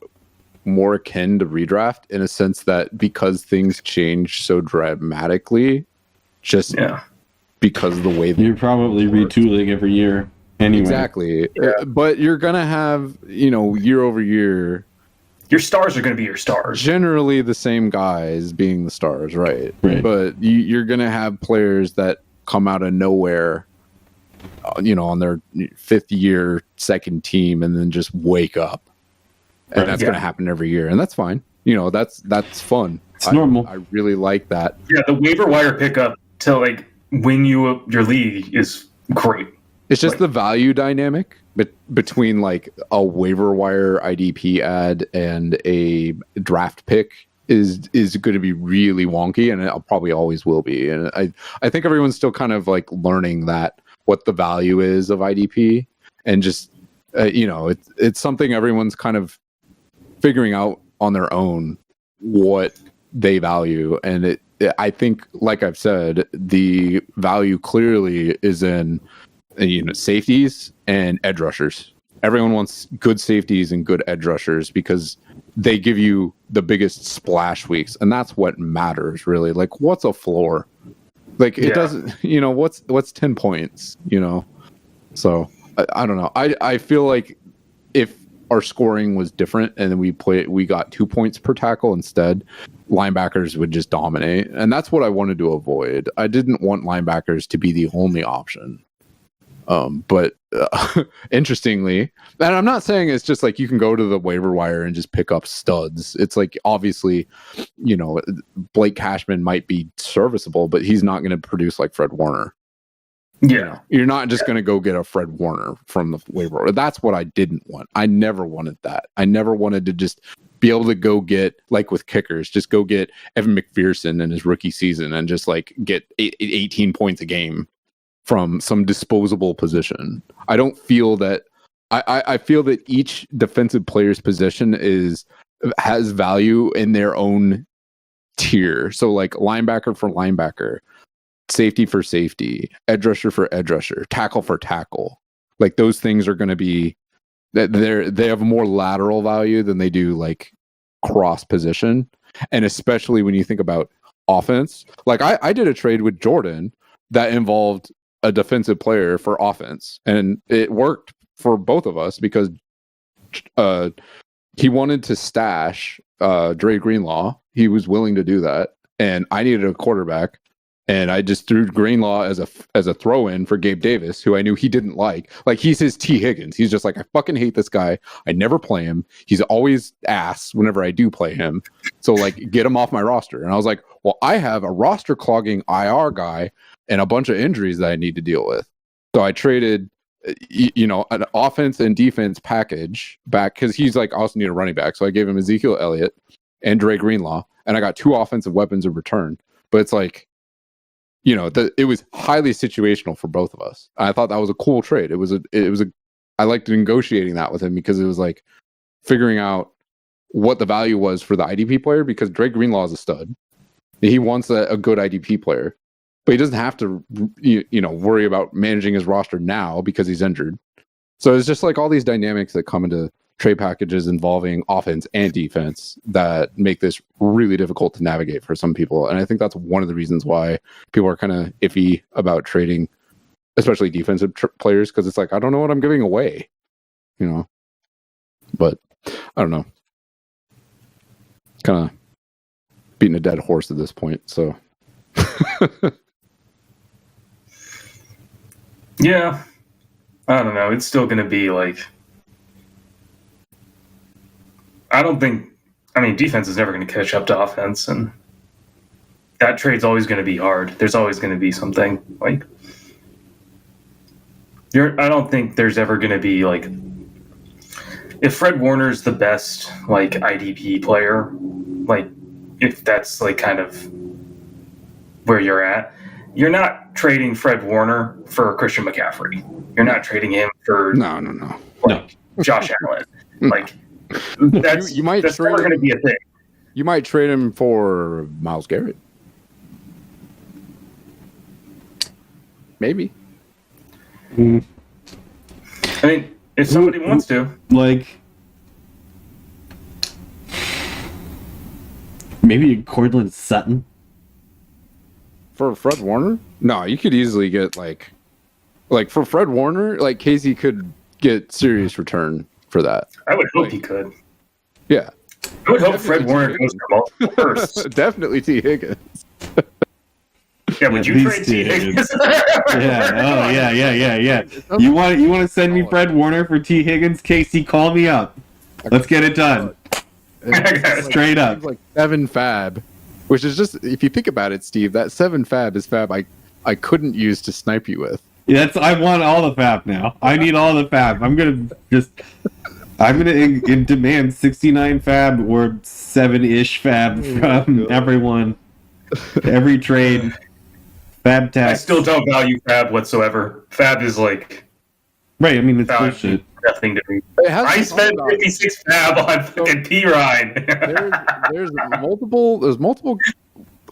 more akin to redraft in a sense that because things change so dramatically, just because of the way You're probably retooling every year anyway. exactly. Yeah. But you're gonna have year over year. Your stars are going to be your stars. Generally, the same guys being the stars, right? Right. But you're gonna have players that come out of nowhere, on their 5th year, second team, and then just wake up, and that's gonna happen every year, and that's fine. That's fun. It's normal. I really like that. Yeah, the waiver wire pickup to like win you your league is great. It's just the value dynamic between like a waiver wire IDP ad and a draft pick is going to be really wonky, and it probably always will be. And I think everyone's still kind of like learning that what the value is of IDP, and just it's something everyone's kind of figuring out on their own what they value. And I think, like I've said, the value clearly is in safeties and edge rushers. Everyone wants good safeties and good edge rushers because they give you the biggest splash weeks, and that's what matters really. Like, what's a floor? Like, it doesn't. What's 10 points? So I don't know. I feel like if our scoring was different and then we got 2 points per tackle instead, linebackers would just dominate, and that's what I wanted to avoid. I didn't want linebackers to be the only option. But interestingly, and I'm not saying it's just like you can go to the waiver wire and just pick up studs. It's like, obviously, Blake Cashman might be serviceable, but he's not going to produce like Fred Warner. Yeah. You're not just going to go get a Fred Warner from the waiver wire. That's what I didn't want. I never wanted that. I never wanted to just be able to go get, like with kickers, just go get Evan McPherson in his rookie season and just like get 18 points a game from some disposable position. I don't feel that. I feel that each defensive player's position has value in their own tier. So like linebacker for linebacker, safety for safety, edge rusher for edge rusher, tackle for tackle. Like those things are going to be that they have more lateral value than they do like cross position. And especially when you think about offense, like I did a trade with Jordan that involved a defensive player for offense, and it worked for both of us because he wanted to stash Dre Greenlaw. He was willing to do that, and I needed a quarterback, and I just threw Greenlaw as a throw-in for Gabe Davis, who I knew he didn't like. Like, he's his Tee Higgins. He's just like, I fucking hate this guy. I never play him. He's always ass whenever I do play him. So like, get him off my roster. And I was like, well, I have a roster clogging IR guy and a bunch of injuries that I need to deal with. So I traded, an offense and defense package back because he's like, I also need a running back. So I gave him Ezekiel Elliott and Dre Greenlaw, and I got 2 offensive weapons in return. But it's like, it was highly situational for both of us. I thought that was a cool trade. I liked negotiating that with him because it was like figuring out what the value was for the IDP player, because Dre Greenlaw is a stud. He wants a good IDP player. But he doesn't have to, worry about managing his roster now because he's injured. So it's just like all these dynamics that come into trade packages involving offense and defense that make this really difficult to navigate for some people. And I think that's one of the reasons why people are kind of iffy about trading, especially defensive players, because it's like, I don't know what I'm giving away. you know. But I don't know. Kind of beating a dead horse at this point. So yeah, I don't know. It's still going to be like. Defense is never going to catch up to offense, and that trade's always going to be hard. There's always going to be something like. I don't think there's ever going to be like. If Fred Warner's the best like IDP player, like if that's like kind of where you're at, you're not trading Fred Warner for Christian McCaffrey. You're not trading him for no. Like Josh Allen. Like that's you might that's trade never going to be a thing. You might trade him for Myles Garrett. Maybe. Mm. I mean, if somebody wants to, like, maybe Cortland Sutton for Fred Warner. No, you could easily get like for Fred Warner, like Casey could get serious return for that. I would hope he could. Yeah, I would hope Fred Warner goes for multiple firsts. Definitely Tee Higgins. Yeah, would you trade Tee Higgins? Yeah. You want to send me Fred Warner for Tee Higgins? Casey, call me up. Let's get it done. Straight up. It's like 7 FAAB, which is just, if you think about it, Steve, that 7 FAAB is FAAB I couldn't use to snipe you with. I want all the FAAB now. I need all the FAAB. I'm gonna demand 69 FAAB or 7-ish FAAB from everyone. Every trade. FAAB tax. I still don't value FAAB whatsoever. FAAB is like right. I mean, it's bullshit. Nothing to me. I spent 56 FAAB on fucking P-Ryan. there's multiple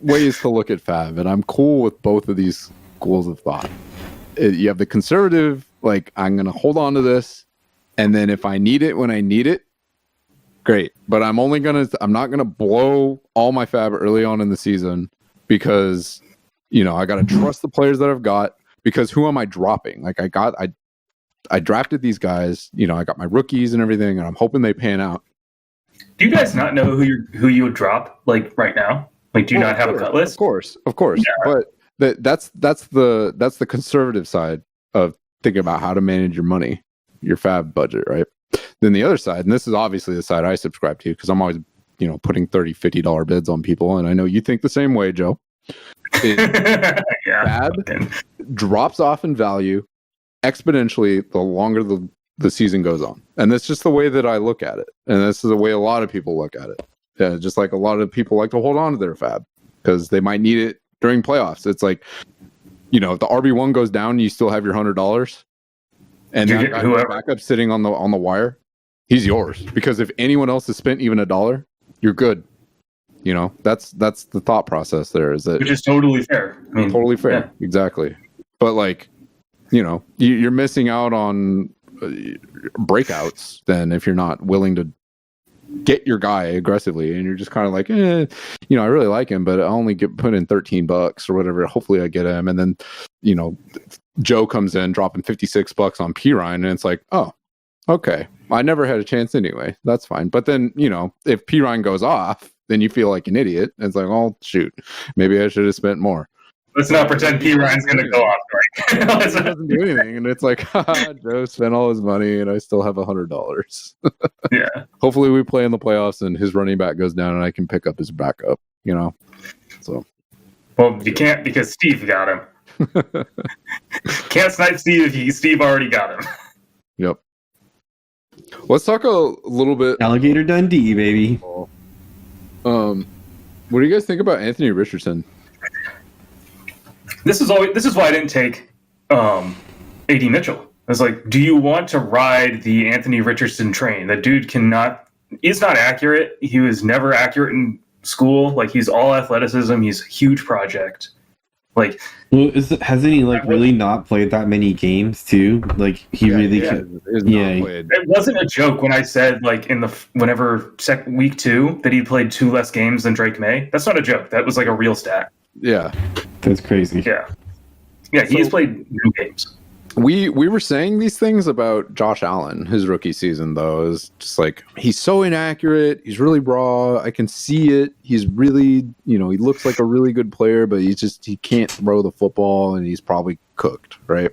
ways to look at FAAB, and I'm cool with both of these schools of thought. You have the conservative, like, I'm going to hold on to this, and then if I need it when I need it, great. But I'm not going to blow all my FAAB early on in the season because, you know, I got to trust the players that I've got, because who am I dropping? Like, I drafted these guys, you know, I got my rookies and everything, and I'm hoping they pan out. Do you guys not know who you would drop, like, right now? Like, do you not have a cut list? Of course. Yeah. But that's the conservative side of thinking about how to manage your money, your FAAB budget, right? Then the other side, and this is obviously the side I subscribe to, because I'm always, you know, putting $30, $50 bids on people, and I know you think the same way, Joe. FAAB drops off in value exponentially the longer the season goes on, and that's just the way that I look at it, and this is the way a lot of people look at it. Yeah, just like a lot of people like to hold on to their FAAB because they might need it during playoffs. It's like, you know, if the RB1 goes down, you still have your $100, and that guy whoever backup sitting on the wire, he's yours, because if anyone else has spent even $1, you're good. You know, that's the thought process there. Is that, which is totally fair. I mean, totally fair, yeah. Exactly. But like, you know, you're missing out on breakouts then if you're not willing to get your guy aggressively, and you're just kind of like, you know, I really like him, but I only put in $13 or whatever. Hopefully I get him, and then, you know, Joe comes in dropping $56 on P-Ryan, and it's like, oh, okay, I never had a chance anyway. That's fine. But then, you know, if P-Ryan goes off, then you feel like an idiot. It's like, oh shoot, maybe I should have spent more. Let's not pretend P-Ryan's going to go off, right? It doesn't do anything, and it's like, Joe spent all his money, and I still have $100. Yeah. Hopefully, we play in the playoffs, and his running back goes down, and I can pick up his backup. You know, so. Well, you can't, because Steve got him. Can't snipe Steve if Steve already got him. Yep. Let's talk a little bit. Alligator Dundee, baby. What do you guys think about Anthony Richardson? This is why I didn't take AD Mitchell. I was like, do you want to ride the Anthony Richardson train? That dude is not accurate. He was never accurate in school. Like, he's all athleticism. He's a huge project. Like, well, hasn't he like really not played that many games too? Like, he really could. It wasn't a joke when I said, like, in the week 2 that he played 2 less games than Drake May. That's not a joke. That was like a real stat. Yeah, that's crazy. Yeah, he's played no games. we were saying these things about Josh Allen, his rookie season, though. Is just like, he's so inaccurate. He's really raw. I can see it. He's really, he looks like a really good player, but he can't throw the football, and he's probably cooked, right?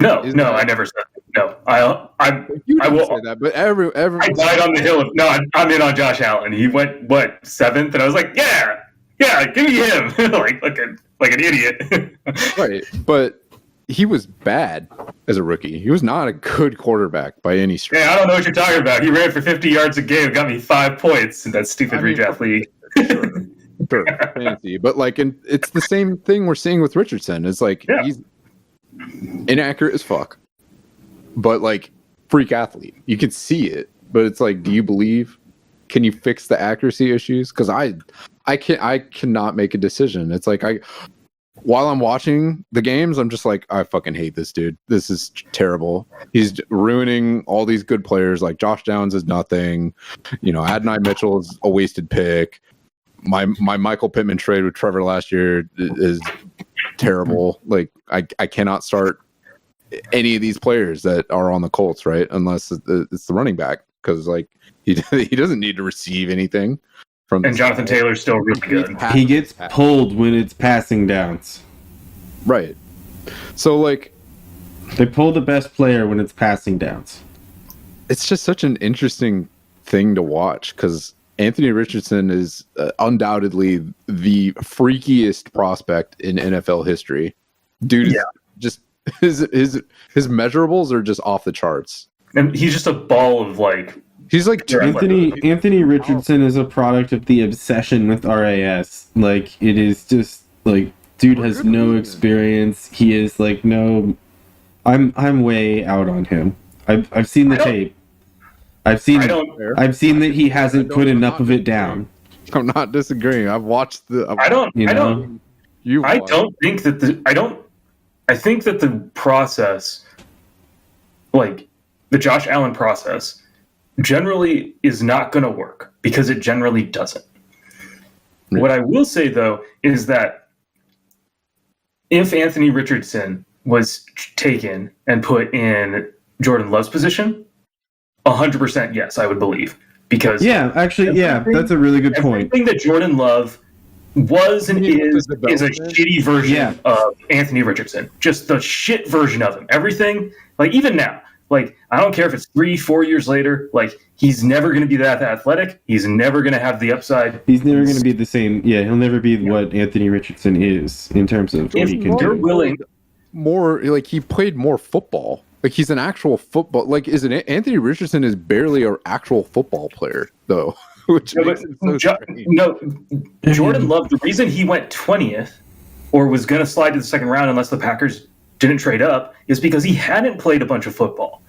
No, I never said that. No, You I didn't will say that, but every I died on the hill of no. I'm in on Josh Allen. He went 7th, and I was like, yeah, give me him, like an idiot. right. But he was bad as a rookie. He was not a good quarterback by any stretch. Yeah, I don't know what you're talking about. He ran for 50 yards a game, got me 5 points in that stupid redraft league. Sure, fancy, but it's the same thing we're seeing with Richardson. It's like he's inaccurate as fuck, but freak athlete. You can see it, but it's like, do you believe? Can you fix the accuracy issues? Because I cannot make a decision. It's like while I'm watching the games, I'm just like, I fucking hate this dude. This is terrible. He's ruining all these good players. Like Josh Downs is nothing. Adonai Mitchell is a wasted pick. My Michael Pittman trade with Trevor last year is terrible. Like I cannot start any of these players that are on the Colts, right? Unless it's the running back, because he doesn't need to receive anything. And Jonathan Taylor's still really good. He gets pulled when it's passing downs. Right. So they pull the best player when it's passing downs. It's just such an interesting thing to watch, because Anthony Richardson is undoubtedly the freakiest prospect in NFL history. Dude is just his measurables are just off the charts. And he's just a ball of He's Anthony Richardson is a product of the obsession with RAS. It is just dude has no experience. He is no. I'm way out on him. I've seen the tape. I've seen that he hasn't put enough of it down. I'm not disagreeing. I've watched the. I think that the process, the Josh Allen process, generally is not going to work, because it generally doesn't. What I will say, though, is that if Anthony Richardson was taken and put in Jordan Love's position, 100% yes, I would believe. Because that's a really good point. Everything that Jordan Love was and is a shitty version of Anthony Richardson. Just the shit version of him. Everything, even now. I don't care if it's 3-4 years later. He's never going to be that athletic. He's never going to have the upside. He's never going to be the same. Yeah, he'll never be what Anthony Richardson is in terms of what he can do. Willing, more he played more football. He's an actual football. Anthony Richardson is barely an actual football player, though. Which makes him so strange. Jordan Love. The reason he went 20th, or was going to slide to the second round unless the Packers didn't trade up, is because he hadn't played a bunch of football.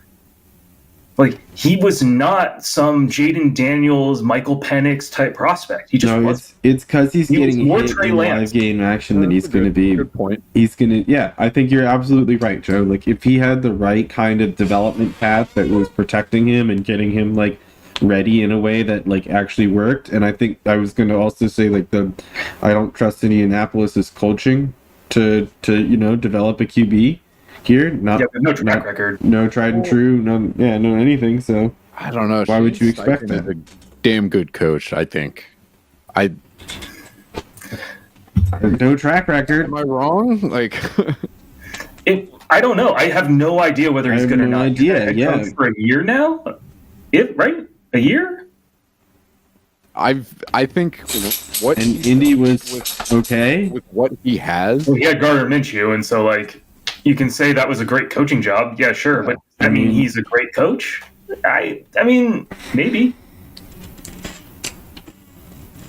He was not some Jaden Daniels, Michael Penix type prospect. He just was. It's because he's getting more hit Trey in Lance. live game action that he's going to be. Good point. He's going to. Yeah, I think you're absolutely right, Joe. If he had the right kind of development path that was protecting him and getting him ready in a way that actually worked. And I think I was going to also say I don't trust Indianapolis's coaching to develop a QB here. No track record, no tried and true, no anything. So I don't know. Why would you expect that? A damn good coach, I think. No track record. Am I wrong? I don't know. I have no idea whether he's good or not. Idea, for a year now. A year. I think what Indy was okay with what he has. Well, he had Gardner Minshew, and so you can say that was a great coaching job. Yeah, sure, but he's a great coach. I mean, maybe.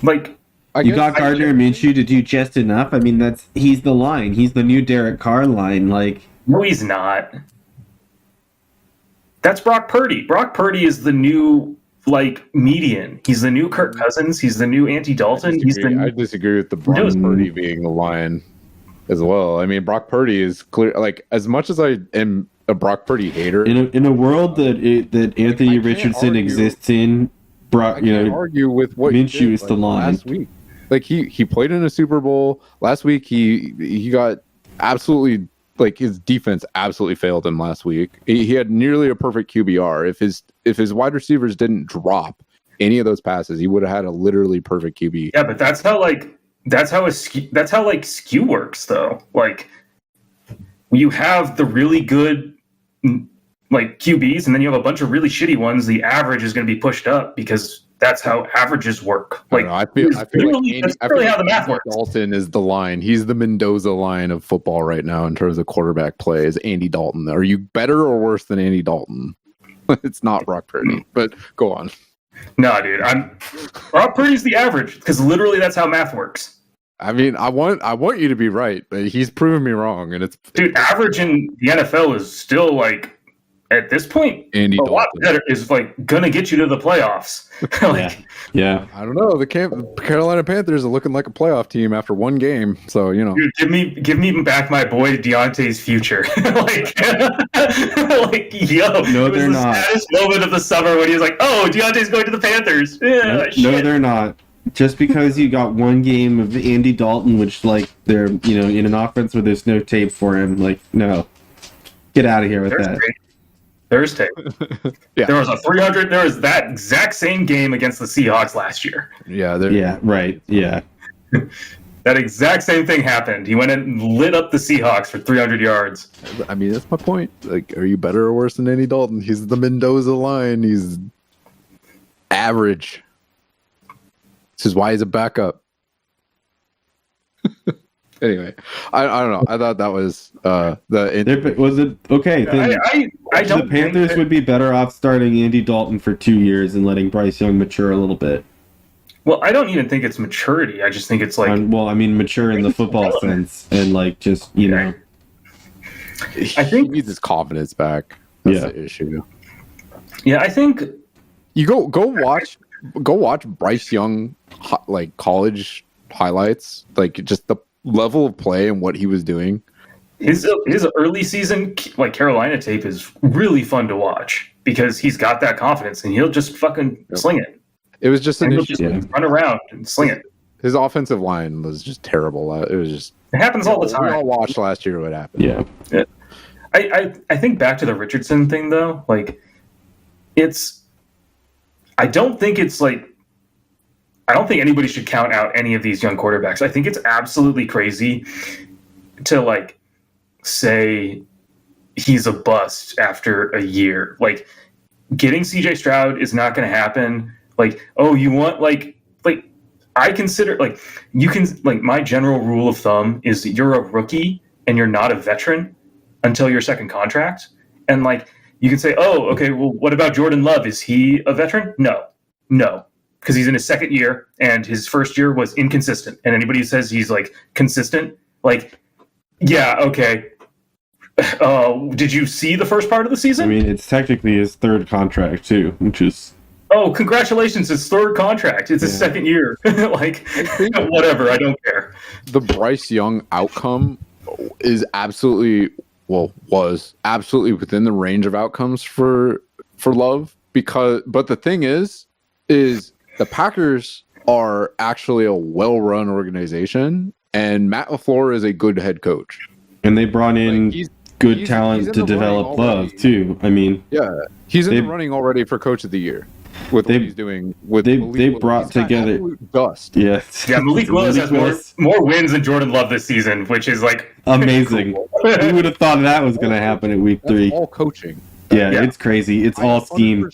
You got Gardner Minshew to do just enough. I mean, he's the line. He's the new Derek Carr line. No, he's not. That's Brock Purdy. Brock Purdy is the new median. He's the new Kirk Cousins. He's the new Andy Dalton. I disagree with the Brock Purdy being the line as well. I mean, Brock Purdy is clear. As much as I am a Brock Purdy hater, in a world that Anthony Richardson exists in, I can't argue with what Minshew is the line. Last week, he played in a Super Bowl last week. He got absolutely like his defense absolutely failed him last week. He had nearly a perfect QBR. If his wide receivers didn't drop any of those passes, he would have had a literally perfect QB. Yeah, but that's how skew works though. Like you have the really good like QBs, and then you have a bunch of really shitty ones. The average is going to be pushed up because that's how averages work. Like I feel like that's really how the math works. Dalton is the line. He's the Mendoza line of football right now in terms of quarterback play. Is Andy Dalton? Are you better or worse than Andy Dalton? It's not Brock Purdy, but go on. No, dude, Brock Purdy's the average because literally that's how math works. I mean, I want you to be right, but he's proven me wrong, and dude. Average in the NFL is still like at this point Andy a Dalton. lot better. Is like gonna get you to the playoffs. Yeah. I don't know. The Carolina Panthers are looking like a playoff team after one game, so you know. Dude, give me back my boy Deontay's future. like yo, no, they're not. Saddest moment of the summer when he was like, "Oh, Deontay's going to the Panthers." Yeah, no, they're not. Just because you got one game of Andy Dalton, which like they're in an offense where there's no tape for him, like no, get out of here with that. There's tape. Yeah. There was a 300. There was that exact same game against the Seahawks last year. Yeah. Yeah. Right. Yeah. That exact same thing happened. He went and lit up the Seahawks for 300 yards. I mean, that's my point. Like, are you better or worse than Andy Dalton? He's the Mendoza line. He's average. This is why he's a backup. Anyway, I don't know. I thought that was was it okay? I don't. The Panthers would be better off starting Andy Dalton for 2 years and letting Bryce Young mature a little bit. Well, I don't even think it's maturity. I just think it's like. Mature in the football sense, and like just I think he needs his confidence back. That's the issue. Yeah, I think you go watch Bryce Young like college highlights, like just the level of play and what he was doing. His early season like Carolina tape is really fun to watch because he's got that confidence and he'll just fucking sling it. It was just an issue. Just run around and sling it. His offensive line was just terrible. It happens all the time. We all watched last year what happened. Yeah. I think back to the Richardson thing though, like I don't think anybody should count out any of these young quarterbacks. I think it's absolutely crazy to like say he's a bust after a year. Like getting CJ Stroud is not going to happen. Like, oh, you want like I consider like you can like my general rule of thumb is that you're a rookie and you're not a veteran until your second contract. And like you can say, oh, okay, well, what about Jordan Love? Is he a veteran? No. Because he's in his second year and his first year was inconsistent. And anybody who says he's like consistent, like, yeah, okay. Did you see the first part of the season? I mean, it's technically his third contract too, which is. Oh, congratulations! His third contract. It's his second year. Like, whatever. I don't care. The Bryce Young outcome is was absolutely within the range of outcomes for Love but the thing is the Packers are actually a well-run organization and Matt LaFleur is a good head coach. And they brought in good talent to develop Love too. I mean, he's in the running already for coach of the year. With what he's doing, they brought together dust. Yeah, Malik Willis has more wins than Jordan Love this season, which is like amazing. Cool. Who would have thought that was going to happen at week 3? All coaching. Yeah, it's crazy. It's all scheme.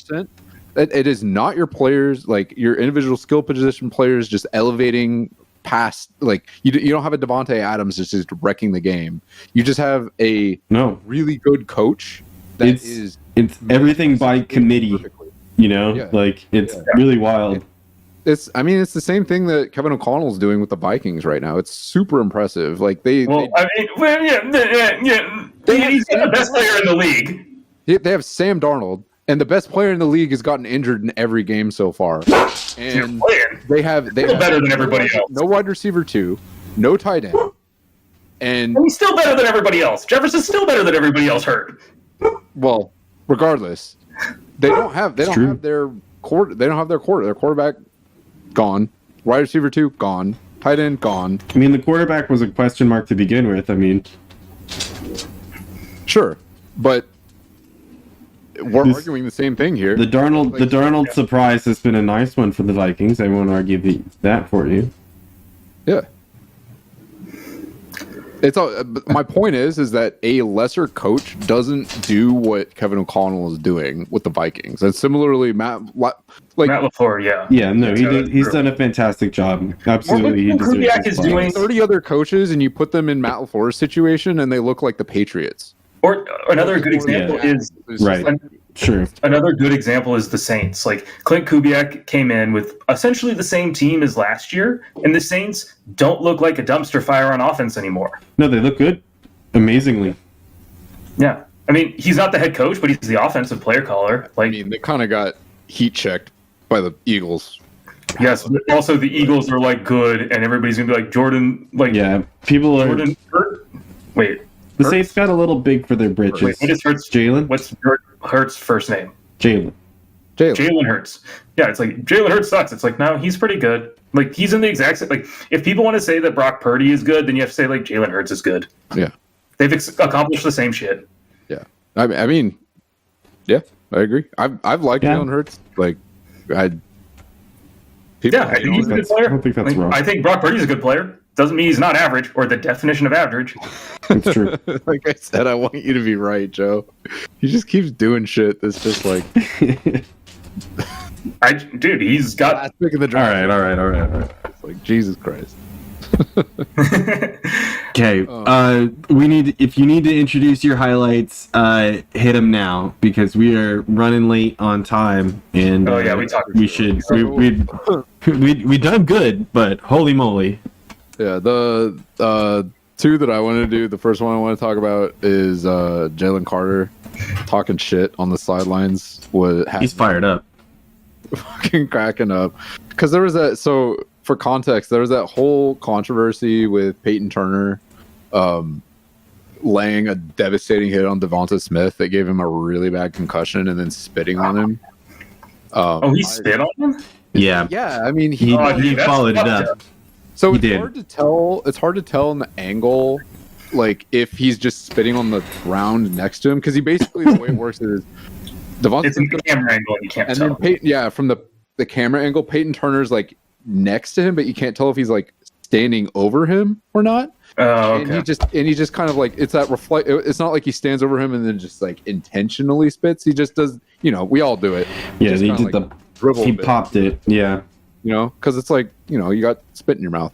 It is not your players, like your individual skill position players, just elevating past. Like you don't have a Devontae Adams just wrecking the game. You just have a really good coach. It's everything by committee. Perfectly. Like it's really wild. It's the same thing that Kevin O'Connell's doing with the Vikings right now. It's super impressive. Like he's the best player in the league. They have Sam Darnold, and the best player in the league has gotten injured in every game so far. And they have better than everybody else. No wide receiver 2, no tight end, and he's still better than everybody else. Jefferson's still better than everybody else hurt. Well, regardless. They don't have their quarterback gone. Wide receiver 2 gone. Tight end gone. I mean, the quarterback was a question mark to begin with. I mean, Sure, but we're arguing the same thing here. The Darnold surprise has been a nice one for the Vikings. I won't argue that for you. Yeah. It's all, my point is that a lesser coach doesn't do what Kevin O'Connell is doing with the Vikings, and similarly, Matt LaFleur, he's done a fantastic job. Absolutely, he deserves Kubiak is doing 30 other coaches, and you put them in Matt LaFleur's situation, and they look like the Patriots. Or another good example is right. Sure. Another good example is the Saints. Like Clint Kubiak came in with essentially the same team as last year, and the Saints don't look like a dumpster fire on offense anymore. No, they look good, amazingly. Yeah, I mean he's not the head coach, but he's the offensive player caller. Like, I mean, they kind of got heat checked by the Eagles. Yes, but also the Eagles are like good, and everybody's gonna be like Jordan. Like, yeah, people are. Jordan, wait. The Saints got a little big for their britches. Wait, what is Hurts? Jalen? What's Hurts' first name? Jalen Hurts. Yeah, it's like Jalen Hurts sucks. It's like, no, he's pretty good. Like, he's in the exact same. Like, if people want to say that Brock Purdy is good, then you have to say like Jalen Hurts is good. Yeah, they've accomplished the same shit. Yeah, I mean, yeah, I agree. I've liked Jalen Hurts. Like, I think he's a good player. I don't think that's wrong. I think Brock Purdy's a good player. Doesn't mean he's not average or the definition of average. It's true. Like I said, I want you to be right, Joe. He just keeps doing shit that's just like. Dude, he's got. Last pick of the draft. All right. It's like Jesus Christ. Okay, we need. If you need to introduce your highlights, hit them now because we are running late on time, and we should. We done good, but holy moly. Yeah, the two that I want to do, the first one I want to talk about is Jalen Carter talking shit on the sidelines. He's fired up. Fucking cracking up. Because there was that, so for context, there was that whole controversy with Peyton Turner laying a devastating hit on Devonta Smith that gave him a really bad concussion and then spitting on him. He spit on him? Yeah. Yeah, I mean, he followed it up. So it's hard to tell. It's hard to tell in the angle, like if he's just spitting on the ground next to him, because he basically the way it works is Devonta. It's in the camera angle, you can't tell. And then Peyton, from the camera angle, Peyton Turner's like next to him, but you can't tell if he's like standing over him or not. Oh, okay. And he just kind of like it's that reflect. It's not like he stands over him and then just like intentionally spits. He just does. We all do it. Yeah, he did the dribble. He popped it. Yeah. Because it's like, you got spit in your mouth.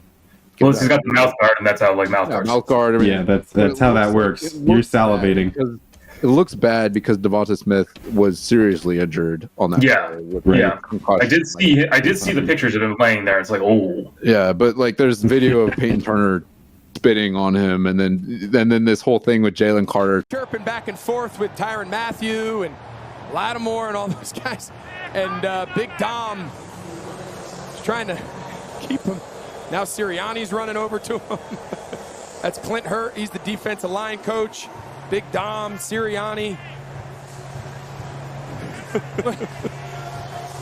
Well, he's got the mouth guard, and that's how, mouth guard. Mouth guard. I mean, yeah, that's how that works. You're salivating. It looks bad because Devonta Smith was seriously injured on that. Yeah. I did see the pictures of him laying there. It's like, oh. Yeah, but like there's video of Peyton Turner spitting on him, and then this whole thing with Jalen Carter. Chirping back and forth with Tyrann Mathieu and Lattimore and all those guys. And Big Dom trying to keep him. Now Sirianni's running over to him. That's Clint Hurt. He's the defensive line coach. Big Dom, Sirianni.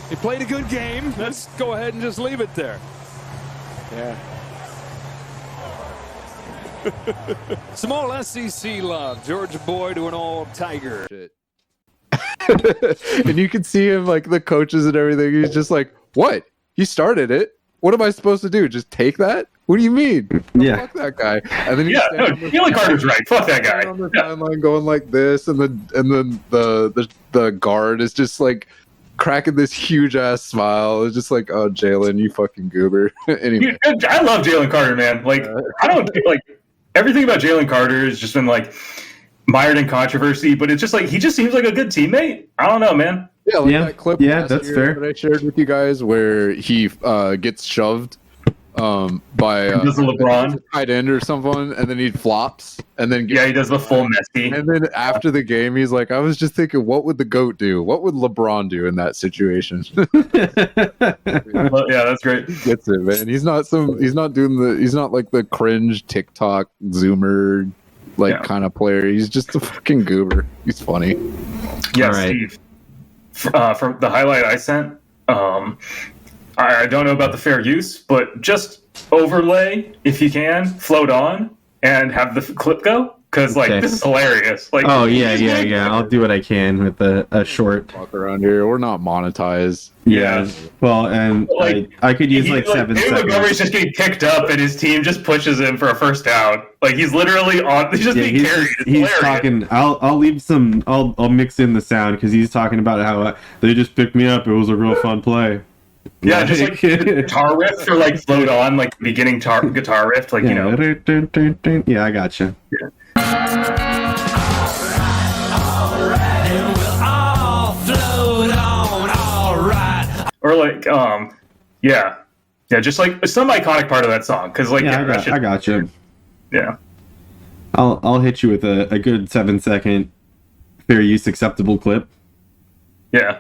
He played a good game. Let's go ahead and just leave it there. Yeah. Some all SEC love. Georgia boy to an all Tiger. And you can see him, like the coaches and everything. He's just like, what? You started it. What am I supposed to do? Just take that? What do you mean? Yeah. Fuck that guy. And then Jalen Carter's right. Fuck that guy. On the timeline going like this, and then the guard is just like cracking this huge ass smile. It's just like, oh, Jalen, you fucking goober. Anyway, dude, I love Jalen Carter, man. Like, I don't like everything about Jalen Carter has just been like mired in controversy, but it's just like he just seems like a good teammate. I don't know, man. Yeah, that clip. Yeah, that's fair. That I shared with you guys where he gets shoved by does the LeBron tight end or someone, and then he flops, and then he does the full Messi. And then after the game, he's like, "I was just thinking, what would the GOAT do? What would LeBron do in that situation?" Well, yeah, that's great. He gets it, man. He's not like the cringe TikTok Zoomer kind of player. He's just a fucking goober. He's funny. Yeah, right. Steve. From the highlight I sent, I don't know about the fair use, but just overlay if you can, float on, and have the clip go. because like Okay. this is hilarious. Like, Oh yeah. I'll do what I can with a short. Walk around here. We're not monetized. Yeah. Well, and Like, I could use like 7 David seconds. Montgomery's just getting picked up, and his team just pushes him for a first down. Like he's literally on. He's just being carried. It's he's hilarious. talking. I'll leave some. I'll mix in the sound because he's talking about how they just picked me up. It was a real fun play. Yeah, just like the guitar riff or like float on, like beginning guitar riff, like you know. Yeah, I gotcha. Or like, yeah, just like some iconic part of that song, because like, Yeah, that shit- I gotcha. yeah. I'll hit you with a good 7-second fair use acceptable clip. Yeah,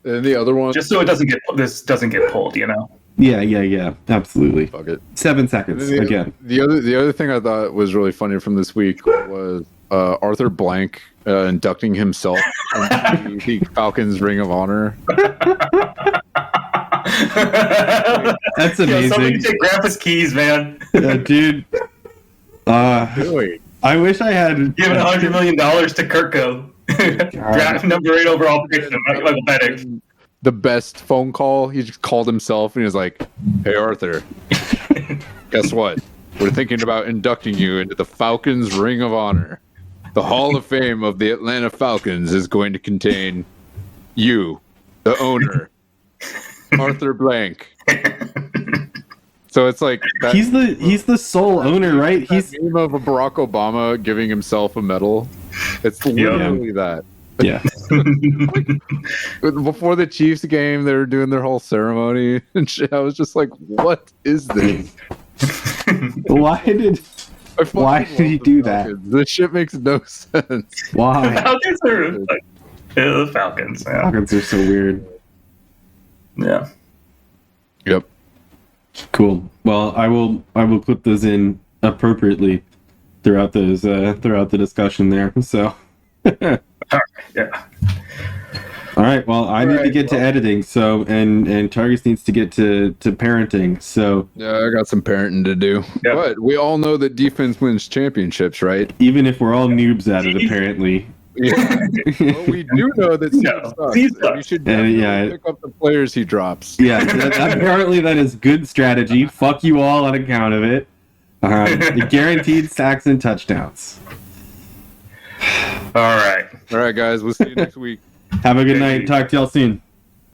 And the other one, just so it doesn't get pulled, you know. Yeah, absolutely. fuck it. 7 seconds again. The other thing I thought was really funny from this week was Arthur Blank inducting himself into the Falcons Ring of Honor. That's Yo, somebody amazing, take Grandpa's keys, man. dude. Really? I wish I had Giving $100 million to Kirko. Draft number 8 overall pick, Michael Penix. The best phone call. He just called himself and he was like, "Hey Arthur, guess what? We're thinking about inducting you into the Falcons Ring of Honor. The Hall of Fame of the Atlanta Falcons is going to contain you, the owner, Arthur Blank." So it's like that, he's the sole owner, right? he's meme of a Barack Obama giving himself a medal. It's literally that. Yeah. Before the Chiefs game, they were doing their whole ceremony and shit. I was just like, "What is this?" Why did he do that? This shit makes no sense. Why? Falcons are like, the Falcons. Yeah. Falcons are so weird. Yeah. Yep. Cool. Well, I will clip those in appropriately throughout the discussion there. So. Yeah. All right. Well, I need to get to editing. So, and Targus needs to get to parenting. So, Yeah, I got some parenting to do. Yep. But we all know that defense wins championships, right? even if we're all noobs at it, apparently. Yeah. Well, we do know that Steve No, sucks. Steve And sucks. you should definitely yeah. pick up the players he drops. Yeah. Apparently, that is good strategy. Fuck you all on account of it. Guaranteed sacks and touchdowns. All right. All right, guys. We'll see you next week. Have a good night. Talk to y'all soon.